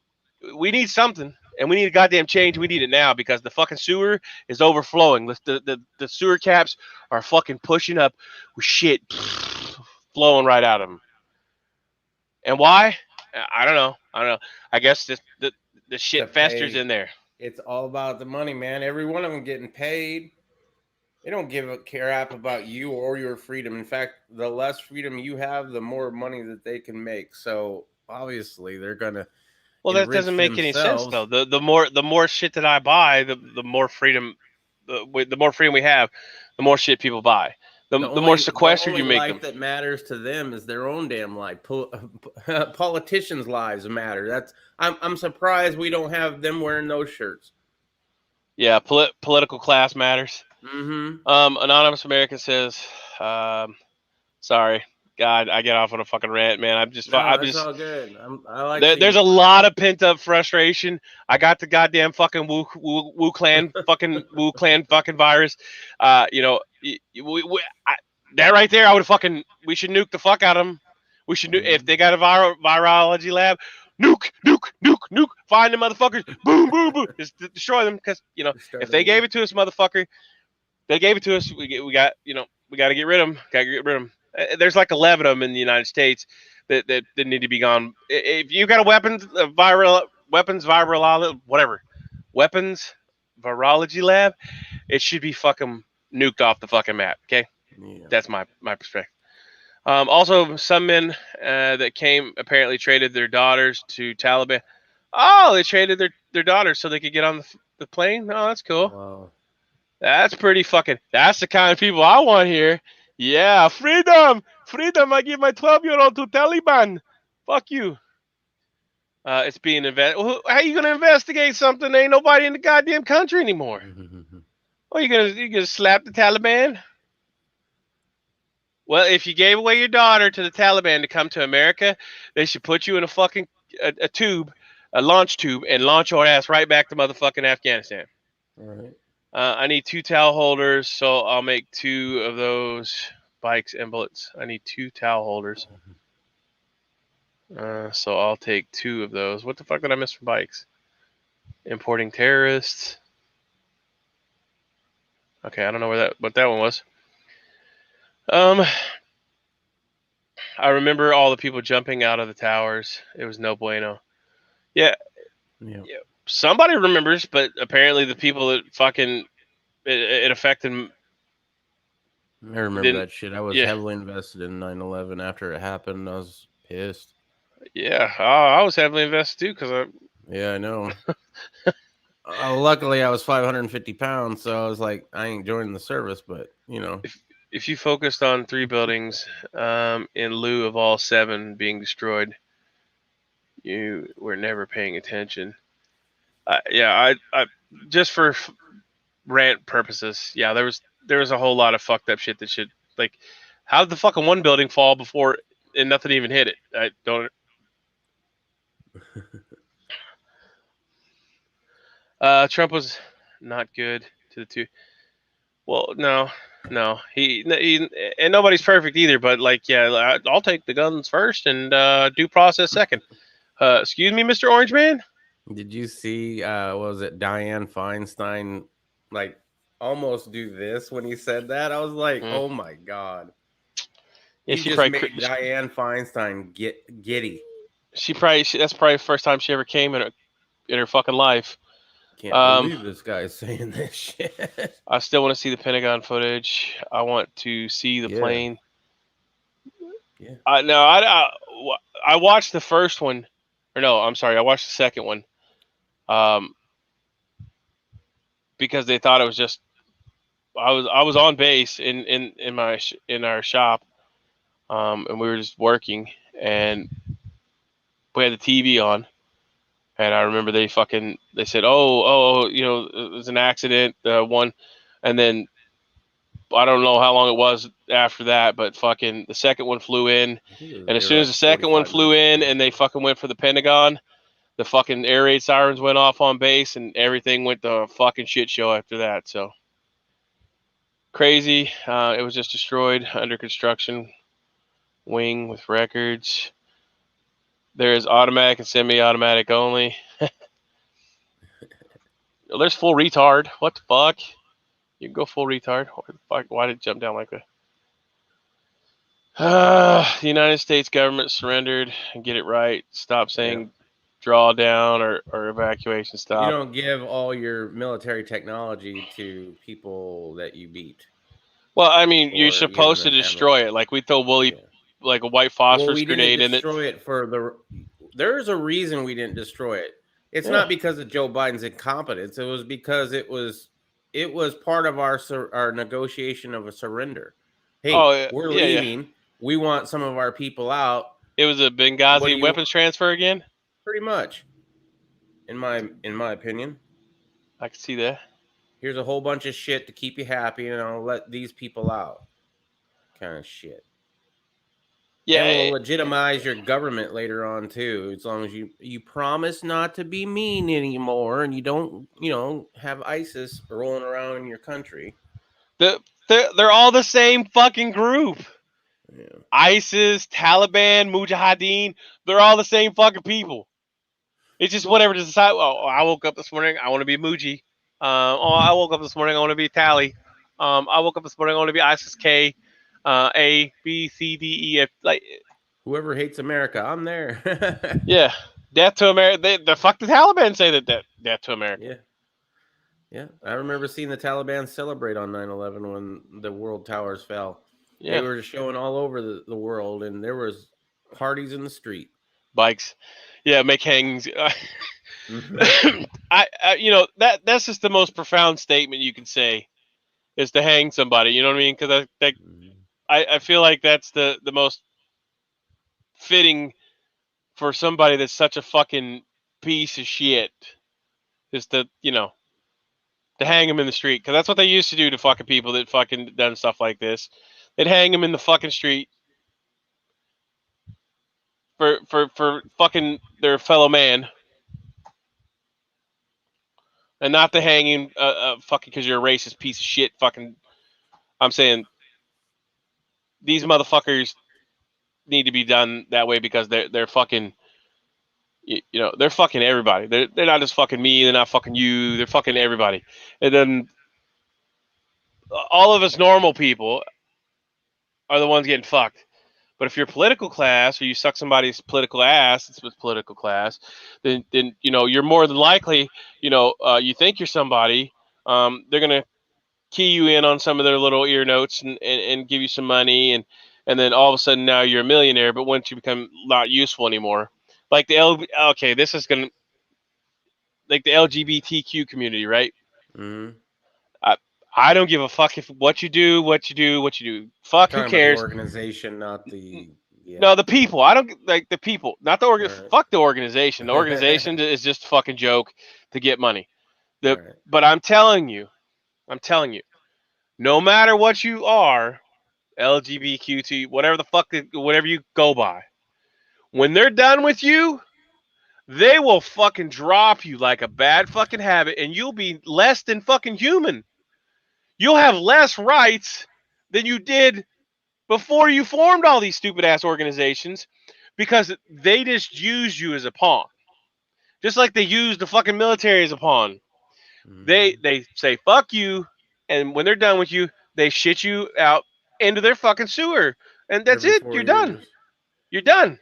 we need something. And we need a goddamn change. We need it now because the fucking sewer is overflowing. The sewer caps are fucking pushing up with shit flowing right out of them. And why? I don't know. I guess the shit festers in there. It's all about the money, man. Every one of them getting paid. They don't give a crap about you or your freedom. In fact, the less freedom you have, the more money that they can make. So obviously they're gonna. Well, that doesn't make any sense though. The more shit that I buy, the more freedom, the more freedom we have, the more shit people buy. The more sequestered you make them. The only life that matters to them is their own damn life. Politicians' lives matter. I'm surprised we don't have them wearing those shirts. Yeah, political class matters. Anonymous American says, sorry. God, I get off on a fucking rant, man. It's all good. There's a lot of pent up frustration. I got the goddamn fucking Wu Clan fucking virus. That right there, we should nuke the fuck out of them. We should if they got a virology lab, nuke. Find the motherfuckers. Boom. Just destroy them because if they gave it to us, motherfucker, they gave it to us. We got to get rid of them. There's like 11 of them in the United States that need to be gone. If you got a weapons virology lab, it should be fucking nuked off the fucking map. Okay, That's my perspective. Also, some men that came apparently traded their daughters to Taliban. Oh, they traded their daughters so they could get on the plane. Oh, that's cool. Wow. That's pretty fucking. That's the kind of people I want here. Yeah, freedom. I give my 12-year-old to Taliban. Fuck you. It's being investigated. Well, how you gonna investigate something? Ain't nobody in the goddamn country anymore. Oh, you gonna slap the Taliban? Well, if you gave away your daughter to the Taliban to come to America, they should put you in a fucking a launch tube, and launch your ass right back to motherfucking Afghanistan. All right. I need 2 towel holders, so I'll make 2 of those bikes and bullets. I need 2 towel holders. So I'll take 2 of those. What the fuck did I miss from bikes? Importing terrorists. Okay, I don't know what that one was. I remember all the people jumping out of the towers. It was no bueno. Yeah, Yeah. somebody remembers, but apparently the people that fucking it affected. I remember Didn't. that shit. I was Yeah, heavily invested in 9/11 after it happened. I was pissed. yeah. I was heavily invested too because Yeah, I know. Luckily, I was 550 pounds, so I was like, I ain't joining the service, but you know. if you focused on 3 buildings in lieu of all 7 being destroyed, you were never paying attention. I just for rant purposes, yeah, there was a whole lot of fucked up shit that should like. How did the fucking one building fall before and nothing even hit it? I don't. Trump was not good to the 2. Well, no, he and nobody's perfect either. But like, yeah, I'll take the guns first and due process second. Excuse me, Mr. Orange Man. Did you see? What was it Dianne Feinstein? Like almost do this when he said that. I was like, oh my god. Yeah, You just made Dianne Feinstein giddy. That's probably the first time she ever came in her fucking life. Can't believe this guy's saying this shit. I still want to see the Pentagon footage. I want to see the plane. Yeah. I watched the first one, or no, I'm sorry, I watched the second one. Because they thought it was just I was on base in our shop, and we were just working, and we had the TV on, and I remember they said, oh, it was an accident, one, and then I don't know how long it was after that, but fucking the second one flew in, and as soon as the second one flew in, and they fucking went for the Pentagon, the fucking air raid sirens went off on base, and everything went to a fucking shit show after that. So crazy. It was just destroyed, under construction, wing with records. There is automatic and semi-automatic only. There's full retard. What the fuck? You can go full retard. What the fuck? Why did it jump down like that? The United States government surrendered and get it right. Stop saying drawdown or evacuation stop. You don't give all your military technology to people that you beat. Well, I mean, you're supposed to destroy it. Like we throw like a white phosphorus grenade in it. Destroy it for the. There's a reason we didn't destroy it. It's not because of Joe Biden's incompetence. It was because it was part of our negotiation of a surrender. Hey, we're leaving. Yeah. We want some of our people out. It was a Benghazi weapons transfer again. Pretty much, in my opinion. I can see that. Here's a whole bunch of shit to keep you happy, and I'll let these people out. Kind of shit. Yeah, and will legitimize your government later on too, as long as you promise not to be mean anymore, and you don't, have ISIS rolling around in your country. They're all the same fucking group. Yeah. ISIS, Taliban, Mujahideen, they're all the same fucking people. It's just whatever to decide. Oh, I woke up this morning, I want to be Muji. I woke up this morning, I want to be Tally. I woke up this morning, I want to be ISIS K. A, B, C, D, E, F. Like whoever hates America, I'm there. Yeah, death to America. The fuck the Taliban say that death to America. Yeah. I remember seeing the Taliban celebrate on 9/11 when the world towers fell. Yeah. They were showing all over the world, and there was parties in the street. Bikes. Yeah, make hangings. That's just the most profound statement you can say is to hang somebody. You know what I mean? Because I feel like that's the most fitting for somebody that's such a fucking piece of shit is to hang them in the street. Because that's what they used to do to fucking people that fucking done stuff like this. They'd hang them in the fucking street for fucking their fellow man. And not to hang him fucking because you're a racist piece of shit fucking. I'm saying these motherfuckers need to be done that way because they're fucking, they're fucking everybody. They're not just fucking me. They're not fucking you. They're fucking everybody. And then all of us normal people are the ones getting fucked. But if you're political class or you suck somebody's political ass, it's with political class, then you're more than likely, you think you're somebody. They're gonna key you in on some of their little ear notes and give you some money, and then all of a sudden now you're a millionaire. But once you become not useful anymore, like this is gonna like the LGBTQ community, right? Mm-hmm. I don't give a fuck if what you do. Fuck, who Talking cares? about the organization, not the No, the people. I don't like the people, not the Right. Fuck the organization. The organization is just a fucking joke to get money. Right. But I'm telling you, no matter what you are, LGBTQ, whatever you go by, when they're done with you, they will fucking drop you like a bad fucking habit, and you'll be less than fucking human. You'll have less rights than you did before you formed all these stupid ass organizations, because they just use you as a pawn, just like they use the fucking military as a pawn. Mm-hmm. They say fuck you, and when they're done with you, they shit you out into their fucking sewer, and that's Every it. 4 You're done. years. You're done.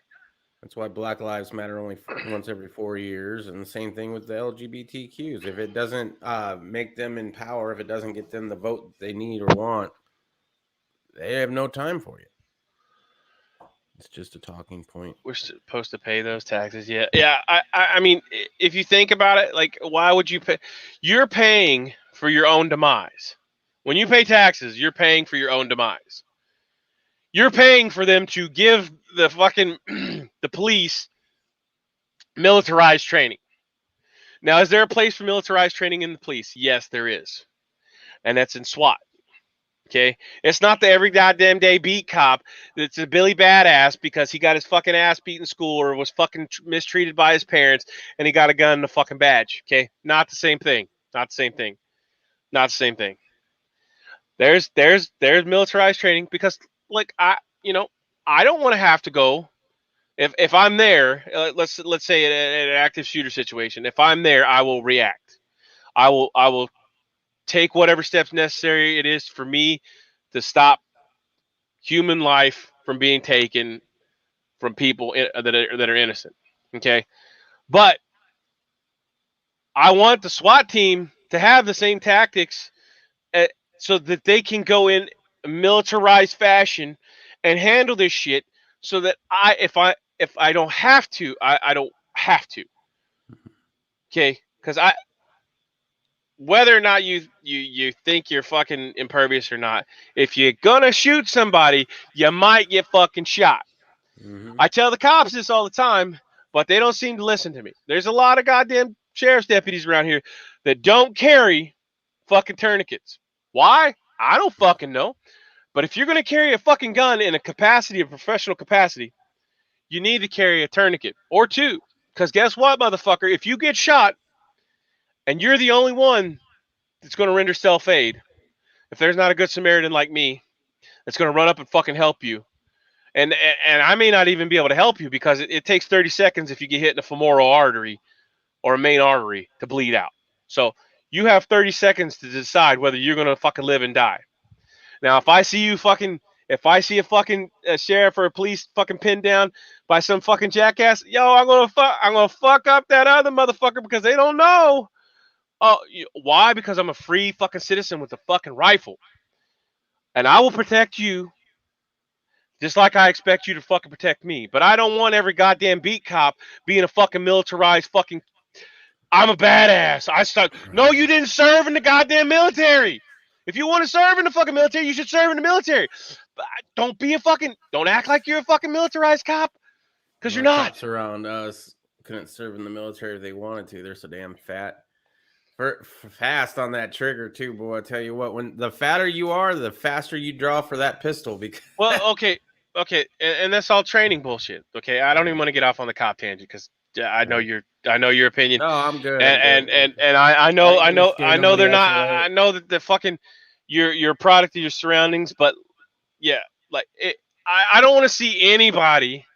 That's why Black Lives Matter only once every 4 years, and the same thing with the LGBTQs. If it doesn't make them in power, if it doesn't get them the vote they need or want, they have no time for you. It's just a talking point. We're supposed to pay those taxes. Yeah. I mean, if you think about it, like, why would you pay? You're paying for your own demise. When you pay taxes, you're paying for your own demise. You're paying for them to give the fucking the police militarized training. Now, is there a place for militarized training in the police? Yes, there is. And that's in SWAT. Okay? It's not the every goddamn day beat cop that's a Billy Badass because he got his fucking ass beat in school or was fucking mistreated by his parents and he got a gun and a fucking badge. Okay? Not the same thing. Not the same thing. Not the same thing. There's militarized training because, like, I don't want to have to go. If I'm there, let's say in an active shooter situation, if I'm there, I will react. I will take whatever steps necessary it is for me to stop human life from being taken from people that are innocent. Okay, but I want the SWAT team to have the same tactics, so that they can go in a militarized fashion and handle this shit. So that if I don't have to, I don't have to. Okay, because whether or not you think you're fucking impervious or not, if you're gonna shoot somebody, you might get fucking shot. Mm-hmm. I tell the cops this all the time, but they don't seem to listen to me. There's a lot of goddamn sheriff's deputies around here that don't carry fucking tourniquets. Why? I don't fucking know. But if you're gonna carry a fucking gun in a professional capacity, you need to carry a tourniquet or two. Because guess what, motherfucker? If you get shot and you're the only one that's going to render self-aid, if there's not a good Samaritan like me that's going to run up and fucking help you, and I may not even be able to help you because it takes 30 seconds if you get hit in a femoral artery or a main artery to bleed out. So you have 30 seconds to decide whether you're going to fucking live and die. Now, if I see a fucking sheriff or a police fucking pinned down by some fucking jackass, I'm gonna fuck up that other motherfucker because they don't know. Oh, why? Because I'm a free fucking citizen with a fucking rifle, and I will protect you, just like I expect you to fucking protect me. But I don't want every goddamn beat cop being a fucking militarized fucking. I'm a badass. No, you didn't serve in the goddamn military. If you want to serve in the fucking military, you should serve in the military. But don't act like you're a fucking militarized cop, because you're not. Cops around us couldn't serve in the military if they wanted to. They're so damn fat. Fast on that trigger too, boy. I tell you what, when the fatter you are, the faster you draw for that pistol. Because well, okay, and that's all training bullshit. Okay, I don't even want to get off on the cop tangent because I know your opinion. No, I'm good. And I know they're not. I know that the fucking you're a product of your surroundings, but yeah, like I don't want to see anybody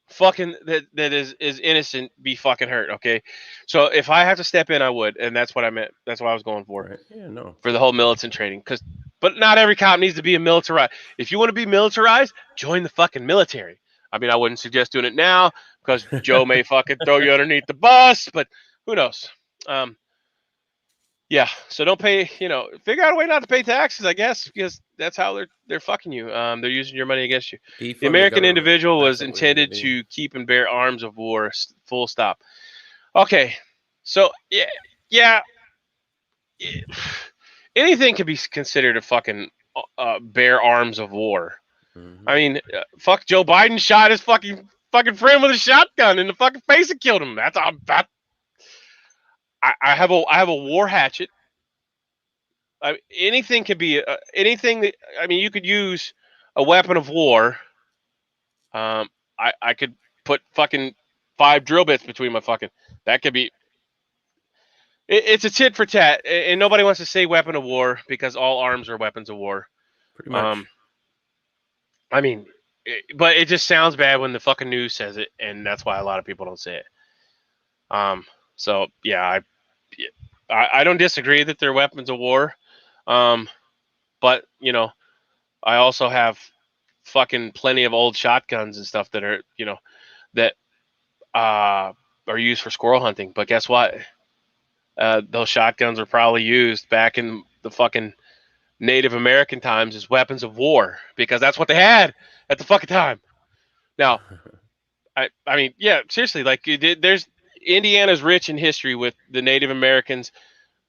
fucking that is innocent be fucking hurt. Okay, so if I have to step in, I would, and that's what I meant. That's what I was going for. Right. Yeah, no. For the whole militant training, but not every cop needs to be a militarized. If you want to be militarized, join the fucking military. I mean, I wouldn't suggest doing it now because Joe may fucking throw you underneath the bus, but who knows? Yeah, so don't pay. Figure out a way not to pay taxes, I guess, because that's how they're fucking you. They're using your money against you. The Defund American government. individual That's was what we need intended do. to keep and bear arms of war. Full stop. Okay, so yeah. Anything can be considered a fucking bear arms of war. Mhm. I mean, fuck, Joe Biden shot his fucking friend with a shotgun in the fucking face and killed him. That's I have a war hatchet. Anything can be anything that, I mean, you could use a weapon of war. I could put fucking 5 drill bits between my fucking. That could be. It's a tit for tat, and nobody wants to say weapon of war because all arms are weapons of war. Pretty much. I mean, but it just sounds bad when the fucking news says it, and that's why a lot of people don't say it. So yeah, I don't disagree that they're weapons of war, but I also have fucking plenty of old shotguns and stuff that are that are used for squirrel hunting. But guess what? Those shotguns were probably used back in the fucking Native American times as weapons of war because that's what they had at the fucking time. Now, I mean, yeah, seriously, like there's Indiana's rich in history with the Native Americans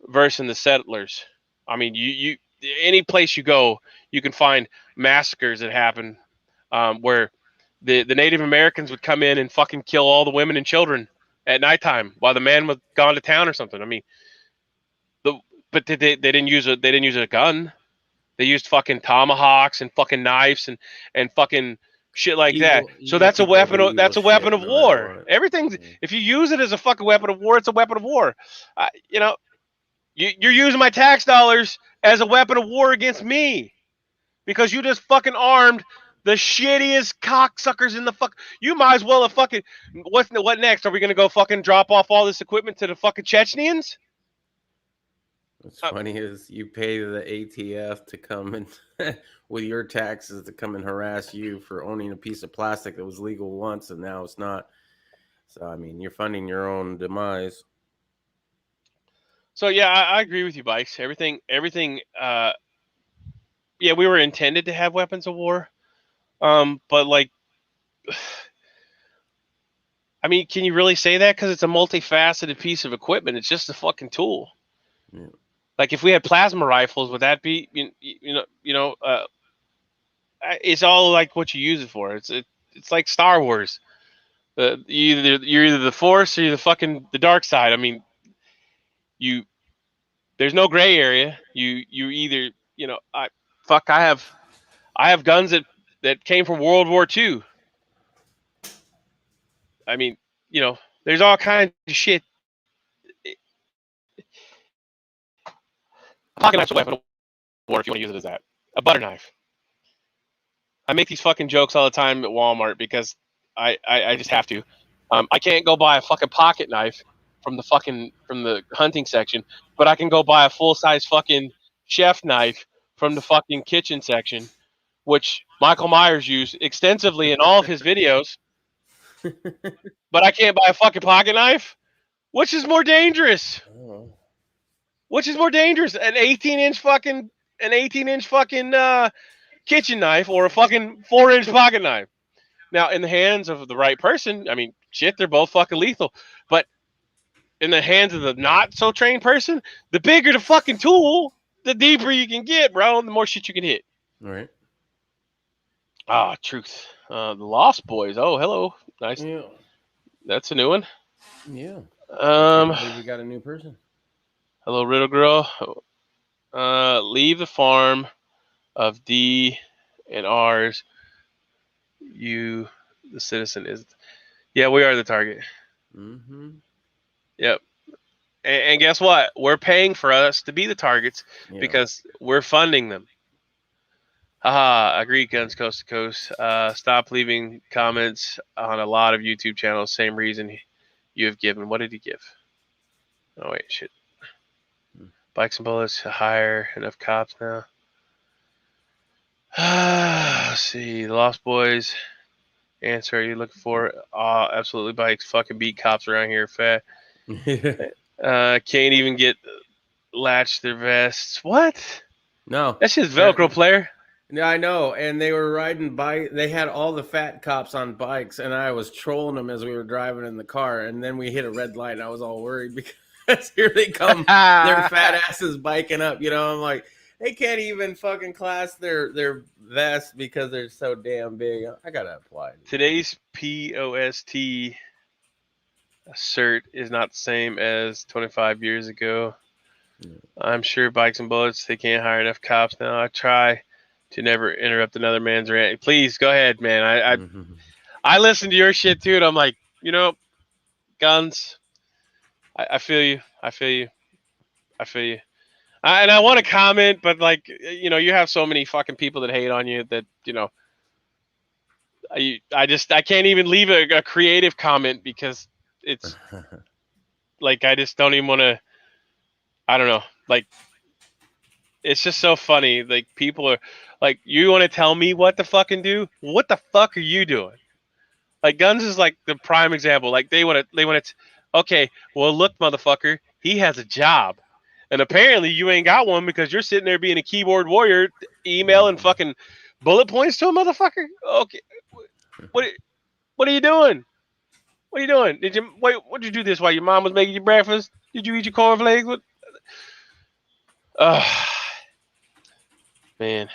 versus the settlers. I mean, you any place you go, you can find massacres that happen where the Native Americans would come in and fucking kill all the women and children at nighttime while the man was gone to town or something. I mean, but they didn't use a gun. They used fucking tomahawks and fucking knives and fucking shit like that. So that's a weapon. That's a weapon of war. Everything. If you use it as a fucking weapon of war, it's a weapon of war. You're using my tax dollars as a weapon of war against me because you just fucking armed the shittiest cocksuckers in the fuck. You might as well have fucking. What next? Are we gonna go fucking drop off all this equipment to the fucking Chechens? What's funny is you pay the ATF to come and with your taxes to come and harass you for owning a piece of plastic that was legal once and now it's not. So I mean, you're funding your own demise. So yeah, I agree with you, Bikes. Everything. Yeah, we were intended to have weapons of war, but like, I mean, can you really say that? Because it's a multifaceted piece of equipment. It's just a fucking tool. Yeah. Like if we had plasma rifles, would that be it's all like what you use it for. It's like Star Wars. You're either the Force or you're the dark side. I mean, there's no gray area. You either I have guns that came from World War II. I mean, there's all kinds of shit. A pocket knife's a weapon of war if you want to use it as that. A butter knife. I make these fucking jokes all the time at Walmart because I just have to. I can't go buy a fucking pocket knife from the hunting section, but I can go buy a full size fucking chef knife from the fucking kitchen section, which Michael Myers used extensively in all of his videos. But I can't buy a fucking pocket knife. Which is more dangerous? Oh. Which is more dangerous? An 18-inch fucking kitchen knife or a fucking 4-inch pocket knife? Now, in the hands of the right person, I mean, shit, they're both fucking lethal. But in the hands of the not so trained person, the bigger the fucking tool, the deeper you can get, bro. The more shit you can hit. All right. Ah, truth. The Lost Boys. Oh, hello. Nice. Yeah. That's a new one. Yeah. I believe we got a new person. Hello, Riddle Girl. Leave the farm of D and R's. You, the citizen, is. Yeah, we are the target. Mm-hmm. Yep. And guess what? We're paying for us to be the targets because we're funding them. Agree, Guns Coast to Coast. Stop leaving comments on a lot of YouTube channels. Same reason you have given. What did he give? Oh, wait, shit. Bikes and bullets, hire enough cops now. Let's see. The Lost Boys. Answer, are you looking for? Absolutely bikes. Fucking beat cops around here. Fat. Can't even get latch their vests. What? No. That's just Velcro, player. Yeah, I know. And they were riding bike. They had all the fat cops on bikes, and I was trolling them as we were driving in the car. And then we hit a red light, and I was all worried because here they come, their fat asses biking up. You know, I'm like, they can't even fucking class their vest because they're so damn big. I gotta apply. Today's POST cert is not the same as 25 years ago. I'm sure bikes and bullets, they can't hire enough cops now. I try to never interrupt another man's rant. Please go ahead, man. I listen to your shit too, and I'm like, you know, Guns. I feel you. I feel you. I feel you. And I want to comment, but like, you know, you have so many fucking people that hate on you that, you know, I can't even leave a creative comment because it's like I just don't even want to. I don't know. Like, it's just so funny. Like, people are like, you want to tell me what to fucking do? What the fuck are you doing? Like, Guns is like the prime example. Like, they want to. Okay, well, look, motherfucker, he has a job, and apparently you ain't got one because you're sitting there being a keyboard warrior, emailing fucking bullet points to a motherfucker. Okay, what are you doing? What are you doing? What did you do this while your mom was making you breakfast? Did you eat your cornflakes? What? Man.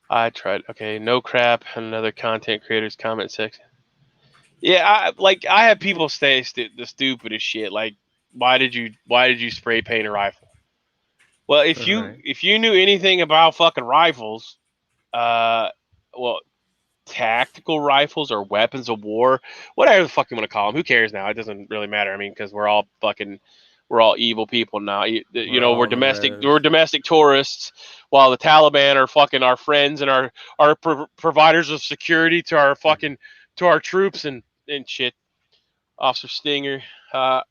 I tried. Okay, no crap on another content creator's comment section. Yeah, I have people say the stupidest shit. Like, why did you spray paint a rifle? Well, if you knew anything about fucking rifles, well, tactical rifles or weapons of war, whatever the fuck you want to call them, who cares now? It doesn't really matter. I mean, because we're all evil people now. You know, we're domestic tourists, while the Taliban are fucking our friends and our providers of security to our fucking to our troops and shit. Officer Stinger, I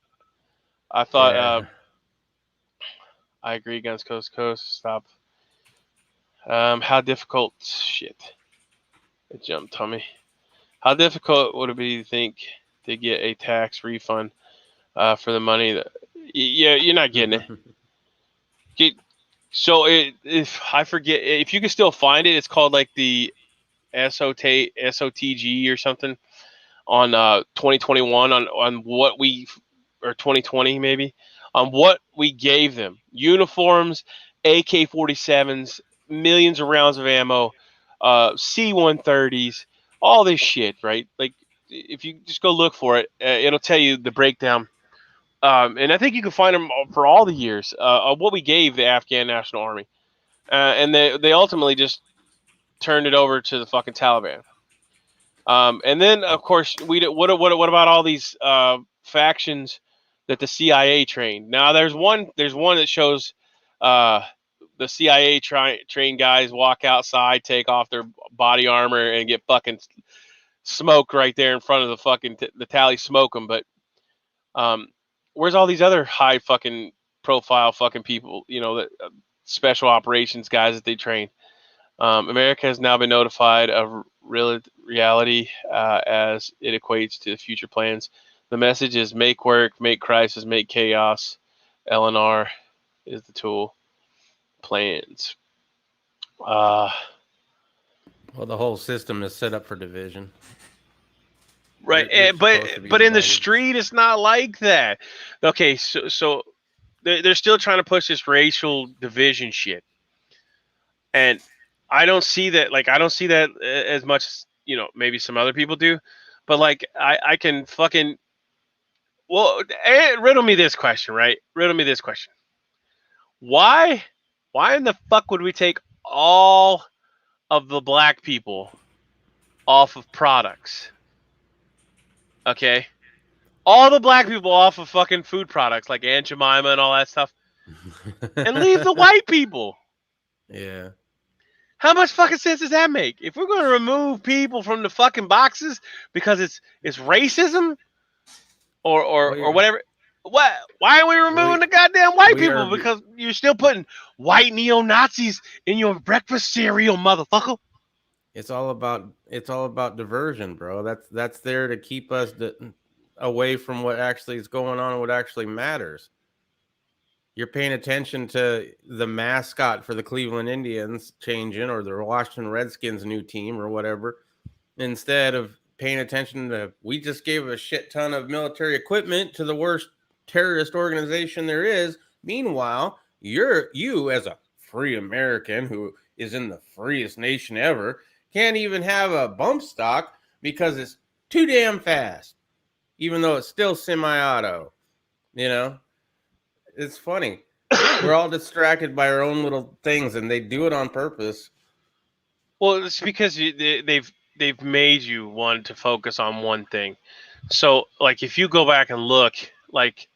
thought I agree. Guns Coast to Coast. Stop. How difficult? Shit. It jumped on me. How difficult would it be to think to get a tax refund for the money that? Yeah, you're not getting it. So if I forget, if you can still find it, it's called like the SOTG or something on 2021 on what we, or 2020 maybe, on what we gave them: uniforms, AK-47s, millions of rounds of ammo, C-130s, all this shit, right? Like, if you just go look for it, it'll tell you the breakdown. And I think you can find them for all the years of what we gave the Afghan National Army, and they ultimately just turned it over to the fucking Taliban. And then, of course, what about all these factions that the CIA trained? Now, there's one that shows the CIA trained guys walk outside, take off their body armor, and get fucking smoked right there in front of the fucking the tally, smoke them. But where's all these other high fucking profile fucking people? You know, that special operations guys that they train. America has now been notified of reality as it equates to future plans. The message is: make work, make crisis, make chaos. LNR is the tool. Plans. Well, the whole system is set up for division. Right, but in the street, it's not like that. Okay, so they're still trying to push this racial division shit, and I don't see that. Like, I don't see that as much as, you know, maybe some other people do, but like I can fucking, well, riddle me this question, right? Riddle me this question. Why in the fuck would we take all of the black people off of products? Okay, all the black people off of fucking food products like Aunt Jemima and all that stuff, and leave the white people. Yeah. How much fucking sense does that make? If we're going to remove people from the fucking boxes because it's racism or whatever, what? Why are we removing the goddamn white people? Because you're still putting white neo-Nazis in your breakfast cereal, motherfucker. It's all about diversion, bro. That's there to keep us away from what actually is going on and what actually matters. You're paying attention to the mascot for the Cleveland Indians changing, or the Washington Redskins new team, or whatever, instead of paying attention to, we just gave a shit ton of military equipment to the worst terrorist organization there is. Meanwhile, you as a free American who is in the freest nation ever can't even have a bump stock because it's too damn fast, even though it's still semi-auto. You know, it's funny. We're all distracted by our own little things, and they do it on purpose. Well, it's because they've made you want to focus on one thing. So, like, if you go back and look, like,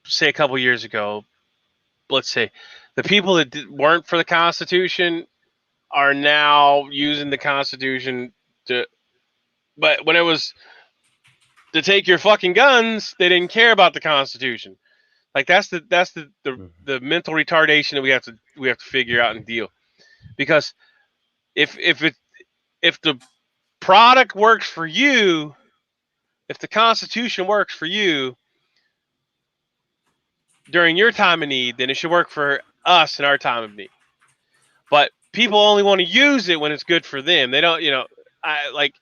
say a couple years ago, let's say the people that weren't for the Constitution are now using the Constitution to, but when it was to take your fucking guns, they didn't care about the Constitution. Like, that's the mental retardation that we have to figure out and deal. Because if the product works for you, if the Constitution works for you during your time of need, then it should work for us in our time of need. But people only want to use it when it's good for them. They don't, like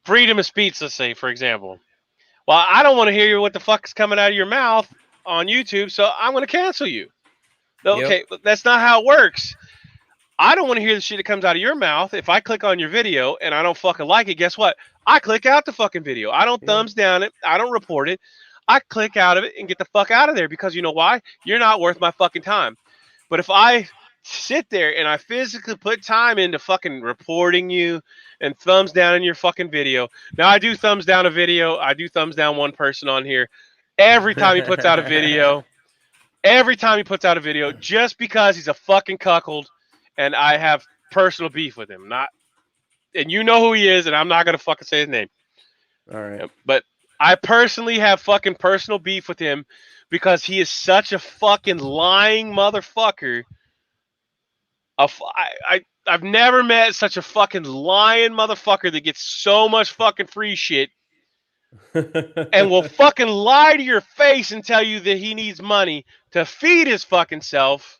freedom of speech, let's say, for example. Well, I don't want to hear what the fuck is coming out of your mouth on YouTube, so I'm going to cancel you. Okay, But that's not how it works. I don't want to hear the shit that comes out of your mouth. If I click on your video and I don't fucking like it, guess what? I click out the fucking video. I don't thumbs down it. I don't report it. I click out of it and get the fuck out of there, because you know why? You're not worth my fucking time. But if I sit there and I physically put time into fucking reporting you and thumbs down in your fucking video. Now, I do thumbs down a video. I do thumbs down one person on here every time he puts out a video. Every time he puts out a video, just because he's a fucking cuckold and I have personal beef with him. And you know who he is, and I'm not going to fucking say his name. All right. But I personally have fucking personal beef with him because he is such a fucking lying motherfucker. I've never met such a fucking lying motherfucker that gets so much fucking free shit and will fucking lie to your face and tell you that he needs money to feed his fucking self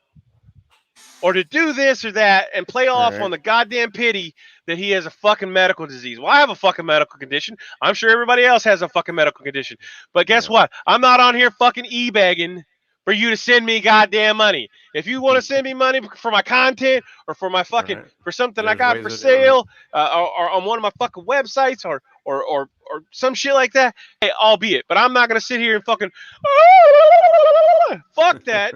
or to do this or that and play off on the goddamn pity that he has a fucking medical disease. Well, I have a fucking medical condition. I'm sure everybody else has a fucking medical condition. But guess what? I'm not on here fucking e-begging for you to send me goddamn money. If you want to send me money for my content or for my fucking for something I got for sale or on one of my fucking websites or some shit like that, hey, albeit. But I'm not gonna sit here and fucking fuck that.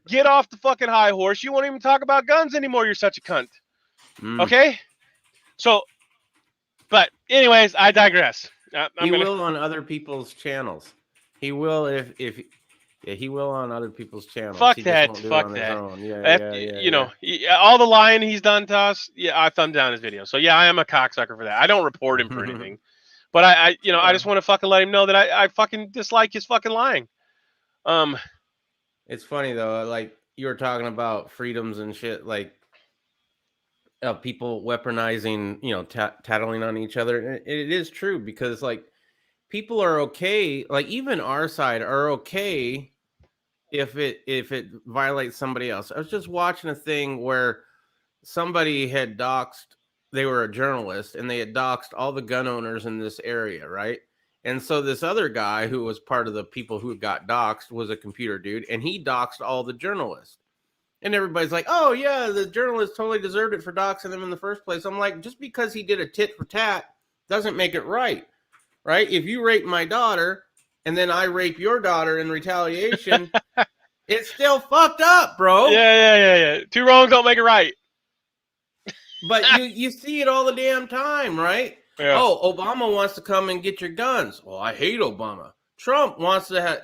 Get off the fucking high horse. You won't even talk about guns anymore. You're such a cunt. Okay? So, but anyways, I digress. He will on other people's channels. He will if he will on other people's channels. Fuck he that. Fuck that. You know, all the lying he's done to us. Yeah, I thumbed down his video. So yeah, I am a cocksucker for that. I don't report him for anything, but I just want to fucking let him know that I fucking dislike his fucking lying. It's funny though, like you were talking about freedoms and shit, like people weaponizing, tattling on each other. It is true because like people are okay, like even our side are okay if it violates somebody else. I was just watching a thing where somebody had doxed, they were a journalist and they had doxed all the gun owners in this area, right? And so this other guy who was part of the people who got doxed was a computer dude, and he doxed all the journalists. And everybody's like, oh, yeah, the journalist totally deserved it for doxing them in the first place. I'm like, just because he did a tit for tat doesn't make it right, right? If you rape my daughter and then I rape your daughter in retaliation, it's still fucked up, bro. Yeah. Two wrongs don't make it right. But you see it all the damn time, right? Yeah. Oh, Obama wants to come and get your guns. Well, I hate Obama. Trump wants to have,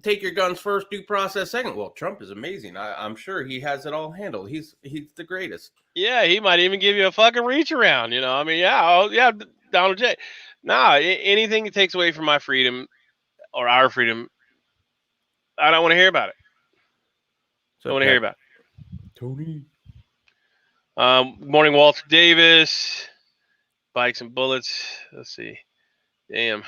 take your guns first, due process second. Well, Trump is amazing. I'm sure he has it all handled. He's the greatest. Yeah, he might even give you a fucking reach around. I mean, yeah, Donald J. Nah, anything that takes away from my freedom or our freedom, I don't want to hear about it. Don't want to hear about it. Tony. Morning, Walter Davis. Bikes and bullets. Let's see. Damn.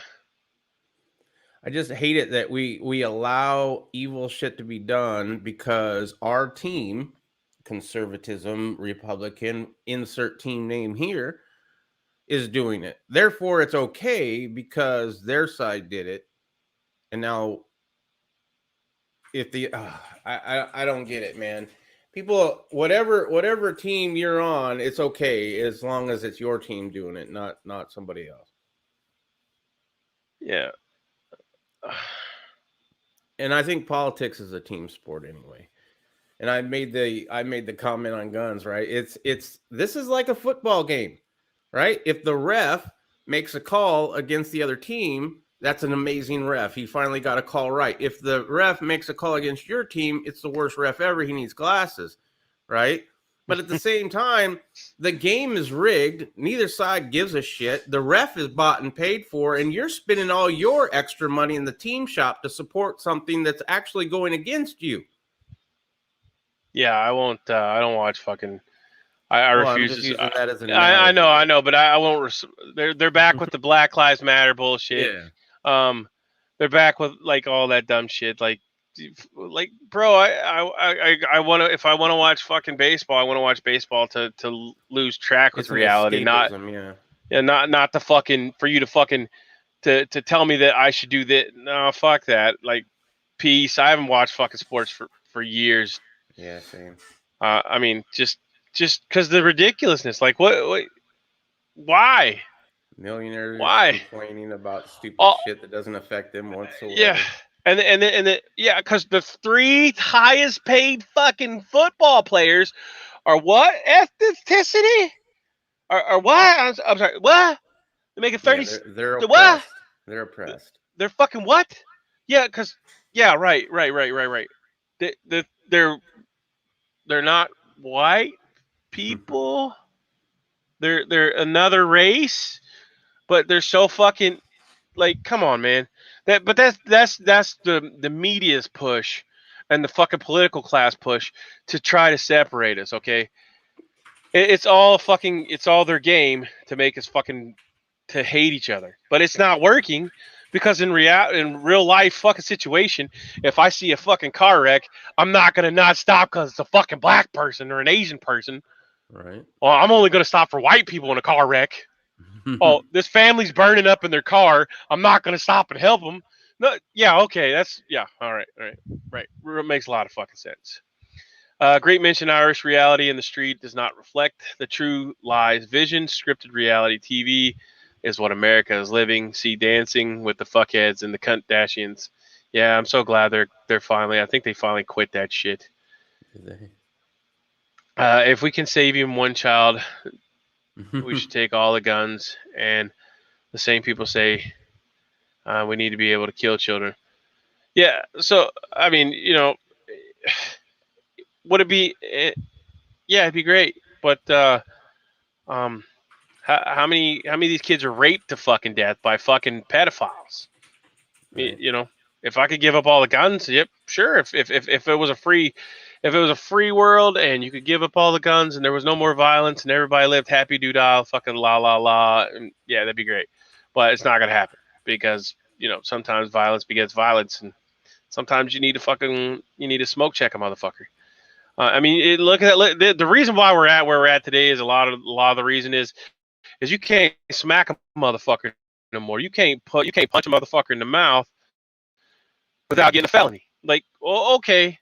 I just hate it that we allow evil shit to be done because our team, conservatism, Republican, insert team name here, is doing it. Therefore, it's okay because their side did it. And now, if the I don't get it, man. People, whatever team you're on, it's okay as long as it's your team doing it, not somebody else. Yeah. And I think politics is a team sport anyway. And I made the comment on guns, right? This is like a football game, right? If the ref makes a call against the other team, that's an amazing ref. He finally got a call right. If the ref makes a call against your team, it's the worst ref ever. He needs glasses, right? But at the same time, the game is rigged. Neither side gives a shit. The ref is bought and paid for, and you're spending all your extra money in the team shop to support something that's actually going against you. Yeah, I won't. I don't watch fucking. I refuse. I'm just using that as an I know, but I won't. They're back with the Black Lives Matter bullshit. Yeah. They're back with like all that dumb shit. Like, bro, I want to. If I want to watch fucking baseball, I want to watch baseball to lose track with reality. Not to fucking for you to fucking to tell me that I should do that. No, fuck that. Like, peace. I haven't watched fucking sports for years. Yeah, same. I mean, just because the ridiculousness. Like, what? Why? Millionaires complaining about stupid shit that doesn't affect them whatsoever. Yeah, and because the three highest paid fucking football players are what ethnicity? Or what? I'm sorry, what? They're making 30. Yeah, they're oppressed. What? They're oppressed. They're fucking what? Yeah, because right. They're not white people. They're another race. But they're so fucking like, come on, man. That's the media's push and the fucking political class push to try to separate us. Okay, it's all their game to make us fucking to hate each other. But it's not working because in real life fucking situation, if I see a fucking car wreck, I'm not gonna not stop because it's a fucking black person or an Asian person. Right. Well, I'm only gonna stop for white people in a car wreck. Oh, this family's burning up in their car. I'm not going to stop and help them. No, yeah, okay, all right. It makes a lot of fucking sense. Great mention: Irish reality in the street does not reflect the true lies. Vision, scripted reality TV is what America is living. See Dancing with the Fuckheads and the Kardashians. Yeah, I'm so glad they're finally. I think they finally quit that shit. If we can save even one child, we should take all the guns. And the same people say we need to be able to kill children. Yeah. So I mean, would it be? Yeah, it'd be great. But how many of these kids are raped to fucking death by fucking pedophiles? Right. If I could give up all the guns, yep, sure. If it was a free world and you could give up all the guns and there was no more violence and everybody lived happy doo-dah, fucking la la la, and yeah, that'd be great. But it's not gonna happen because sometimes violence begets violence, and sometimes you need to smoke check a motherfucker. I mean, look at the reason why we're at where we're at today is a lot of the reason is you can't smack a motherfucker no more. You can't punch a motherfucker in the mouth without getting a felony. Like, well, okay.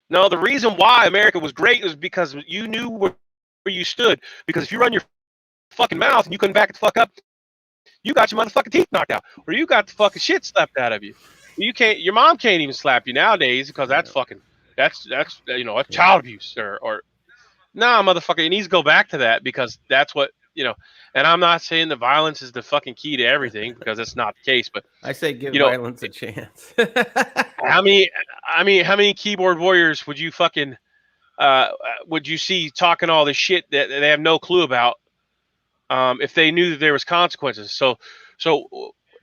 No, the reason why America was great was because you knew where you stood. Because if you run your fucking mouth and you couldn't back it the fuck up, you got your motherfucking teeth knocked out, or you got the fucking shit slapped out of you. You can't. Your mom can't even slap you nowadays because that's child abuse or nah, motherfucker. It needs to go back to that because that's what and I'm not saying the violence is the fucking key to everything because that's not the case. But I say give you know, violence a chance. how many keyboard warriors would you fucking would you see talking all this shit that they have no clue about if they knew that there was consequences? So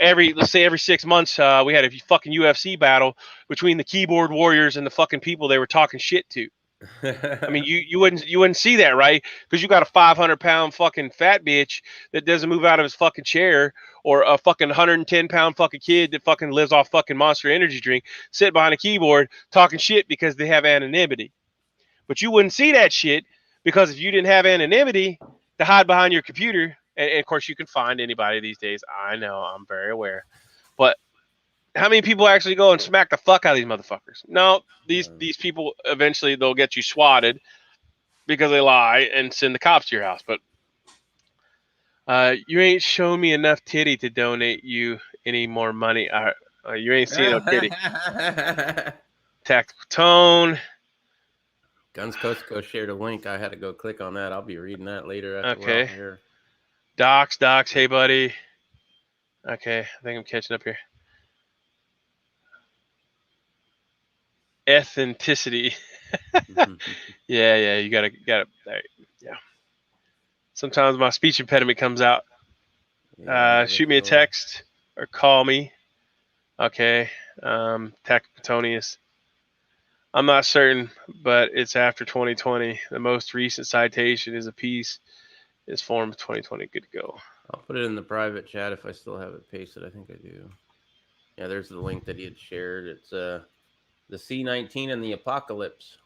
let's say every 6 months we had a fucking UFC battle between the keyboard warriors and the fucking people they were talking shit to. I mean, you wouldn't see that, right? Because you got a 500-pound fucking fat bitch that doesn't move out of his fucking chair, or a fucking 110-pound fucking kid that fucking lives off fucking Monster Energy drink, sit behind a keyboard talking shit because they have anonymity. But you wouldn't see that shit because if you didn't have anonymity to hide behind your computer, and of course you can find anybody these days. I know, I'm very aware, but how many people actually go and smack the fuck out of these motherfuckers? No, these people eventually they'll get you swatted because they lie and send the cops to your house. But you ain't shown me enough titty to donate you any more money. You ain't seen no titty. Tactical Tone. Guns Coast to Coast shared a link. I had to go click on that. I'll be reading that later. After Okay. Here. Docs. Hey, buddy. Okay, I think I'm catching up here. Authenticity. Yeah, you gotta. Yeah. Sometimes my speech impediment comes out. Shoot me a text or call me. Okay. Tactonius. I'm not certain, but it's after 2020. The most recent citation is a piece. Is form of 2020. Good to go. I'll put it in the private chat if I still have it pasted. I think I do. Yeah, there's the link that he had shared. It's the C-19 and the Apocalypse.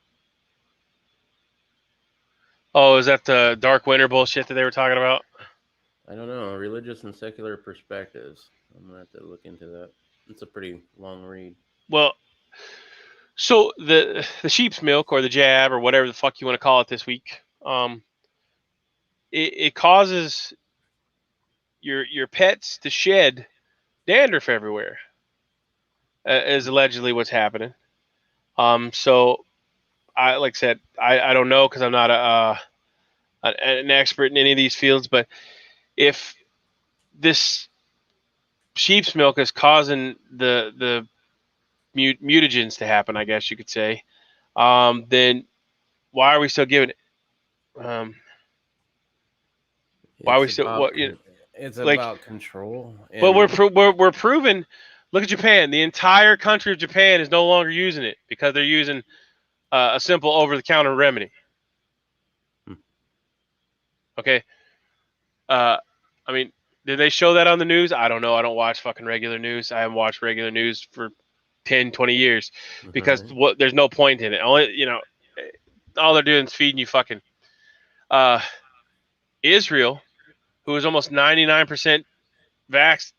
Oh, is that the Dark Winter bullshit that they were talking about? I don't know. Religious and secular perspectives. I'm going to have to look into that. It's a pretty long read. Well, so the sheep's milk or the jab or whatever the fuck you want to call it this week, it causes your pets to shed dandruff everywhere, is allegedly what's happening. So I like I said, I don't know because I'm not an expert in any of these fields, but if this sheep's milk is causing the mutagens to happen, I guess you could say, then why are we still giving it? Why are we still? What? It's about control. But we're proving. Look at Japan. The entire country of Japan is no longer using it because they're using a simple over-the-counter remedy. Okay. I mean, did they show that on the news? I don't know. I don't watch fucking regular news. I haven't watched regular news for 10, 20 years because there's no point in it. Only, all they're doing is feeding you fucking Israel, who is almost 99% vaxxed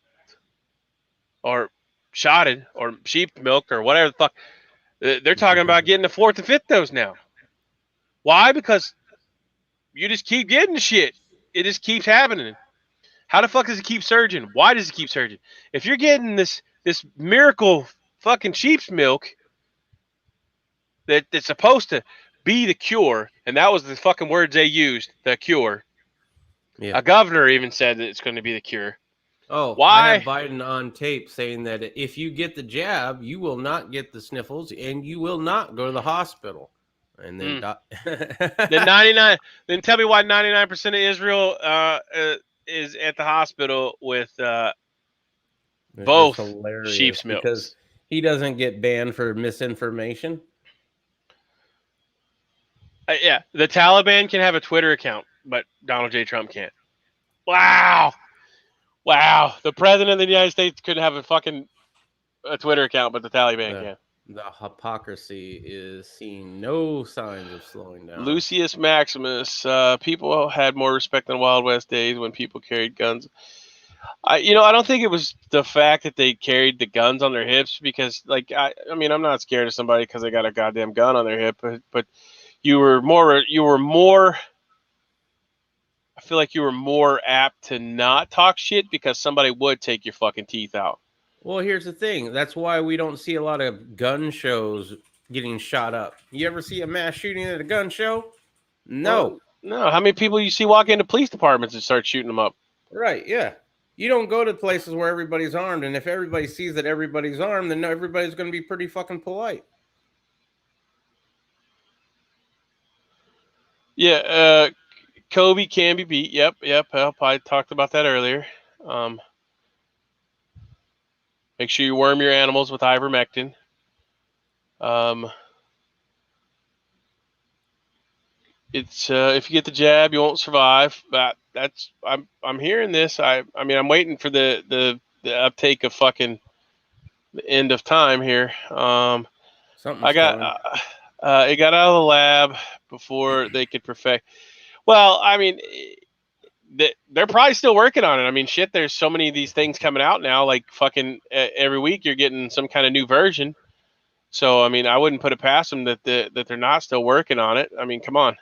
or shotted or sheep milk or whatever the fuck. They're talking about getting the 4th and 5th dose now. Why? Because you just keep getting the shit. It just keeps happening. How the fuck does it keep surging? Why does it keep surging? If you're getting this miracle fucking sheep's milk that's supposed to be the cure, and that was the fucking words they used, the cure. Yeah. A governor even said that it's going to be the cure. Oh, why? I have Biden on tape saying that if you get the jab, you will not get the sniffles and you will not go to the hospital. And then then 99. Then tell me why 99% of Israel is at the hospital with both sheep's milk. Because he doesn't get banned for misinformation. Yeah, the Taliban can have a Twitter account, but Donald J. Trump can't. Wow. The president of the United States could have a Twitter account, but the Taliban can't. The hypocrisy is seeing no signs of slowing down. Lucius Maximus, people had more respect than Wild West days when people carried guns. I don't think it was the fact that they carried the guns on their hips because, I mean, I'm not scared of somebody because they got a goddamn gun on their hip, but you were more. I feel like you were more apt to not talk shit because somebody would take your fucking teeth out. Well, here's the thing. That's why we don't see a lot of gun shows getting shot up. You ever see a mass shooting at a gun show? No. No, how many people you see walk into police departments and start shooting them up? Right, yeah. You don't go to places where everybody's armed, and if everybody sees that everybody's armed, then everybody's going to be pretty fucking polite. Yeah, Kobe can be beat. Yep. I talked about that earlier. Make sure you worm your animals with ivermectin. It's if you get the jab, you won't survive. That's I'm hearing this. I mean I'm waiting for the uptake of fucking the end of time here. Something's I got coming. it got out of the lab before they could perfect. Well, I mean, they're probably still working on it. I mean, shit, there's so many of these things coming out now. Like fucking every week, you're getting some kind of new version. So I mean, I wouldn't put it past them that they're not still working on it. I mean, come on.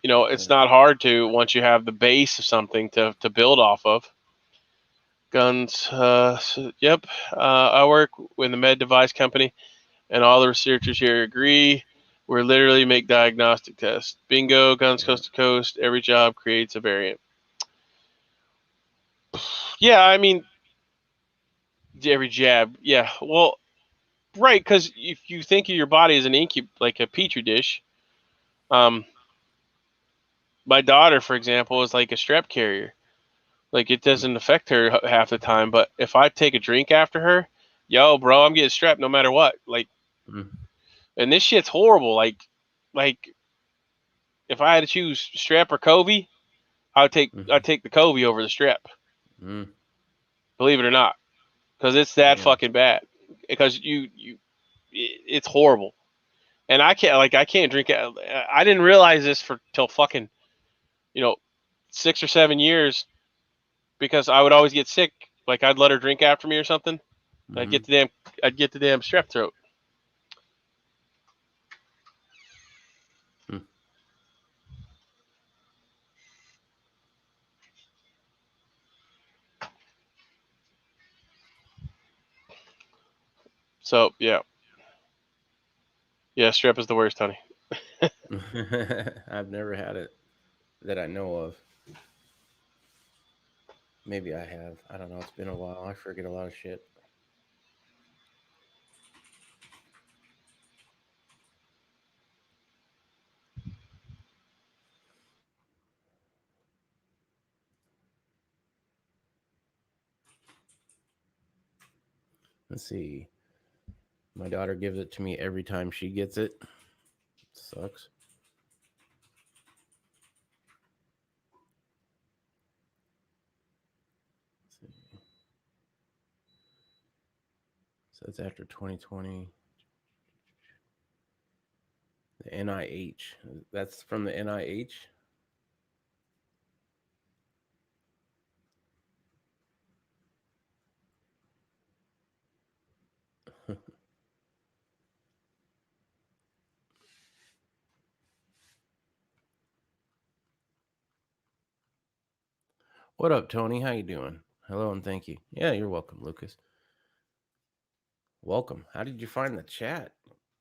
You know, it's not hard to once you have the base of something to build off of. Guns. Yep. I work with the med device company, and all the researchers here agree. We literally make diagnostic tests. Bingo, guns coast to coast. Every job creates a variant. Yeah, I mean, every jab. Yeah, well, right, because if you think of your body as an like a petri dish, my daughter, for example, is like a strep carrier. Like it doesn't affect her half the time, but if I take a drink after her, yo, bro, I'm getting strep no matter what. Like, and this shit's horrible. Like if I had to choose strep or Kobe, I'd take the Kobe over the strep. Believe it or not, because it's that fucking bad. Because it's horrible, and I can't drink it. I didn't realize this till fucking 6 or 7 years, because I would always get sick. Like I'd let her drink after me or something. I'd get the damn strep throat. So yeah, strep is the worst, honey. I've never had it that I know of. Maybe I have. I don't know. It's been a while. I forget a lot of shit. Let's see. My daughter gives it to me every time she gets it. Sucks. So it's after 2020. The NIH. That's from the NIH. What up, Tony? How you doing? Hello and thank you. Yeah, you're welcome, Lucas. Welcome. How did you find the chat?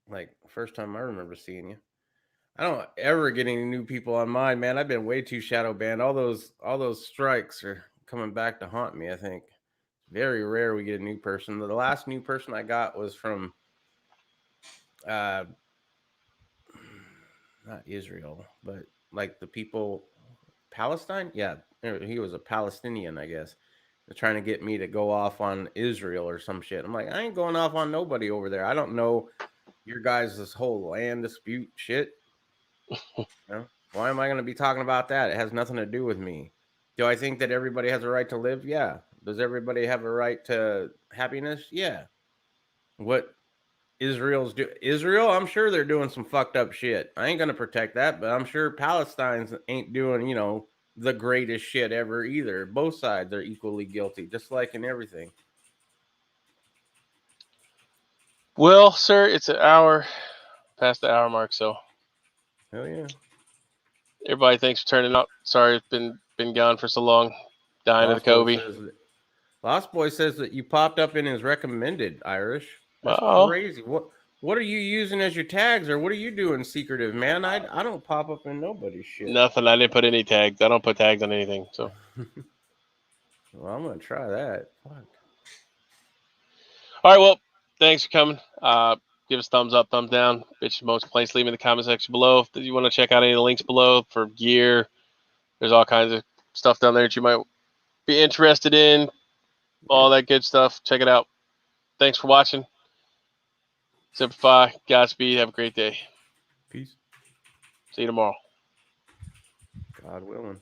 Like, first time I remember seeing you. I don't ever get any new people on mine, man. I've been way too shadow banned. All those strikes are coming back to haunt me, I think. Very rare we get a new person. The last new person I got was from not Israel, but like the people Palestine? Yeah, he was a Palestinian, I guess. They're trying to get me to go off on Israel or some shit. I'm like, I ain't going off on nobody over there. I don't know your guys' this whole land dispute shit. Why am I going to be talking about that? It has nothing to do with me. Do I think that everybody has a right to live? Yeah. Does everybody have a right to happiness? Yeah. What Israel's do? Israel, I'm sure they're doing some fucked up shit. I ain't going to protect that, but I'm sure Palestine's ain't doing, the greatest shit ever either. Both sides are equally guilty, just like in everything. Well, sir, it's an hour past the hour mark, so hell yeah. Everybody, thanks for turning up. Sorry it's been gone for so long. Dying of the Kobe. Lost Boy says that you popped up in his recommended, Irish. That's Uh-oh. crazy. What are you using as your tags, or what are you doing secretive, man? I don't pop up in nobody's shit. Nothing. I didn't put any tags. I don't put tags on anything. So. Well, I'm gonna try that. Fuck. All right. Well, thanks for coming. Give us thumbs up, thumbs down. Bitch, most place. Leave in the comment section below. If you want to check out any of the links below for gear, there's all kinds of stuff down there that you might be interested in. All that good stuff. Check it out. Thanks for watching. Simplify. Godspeed. Have a great day. Peace. See you tomorrow. God willing.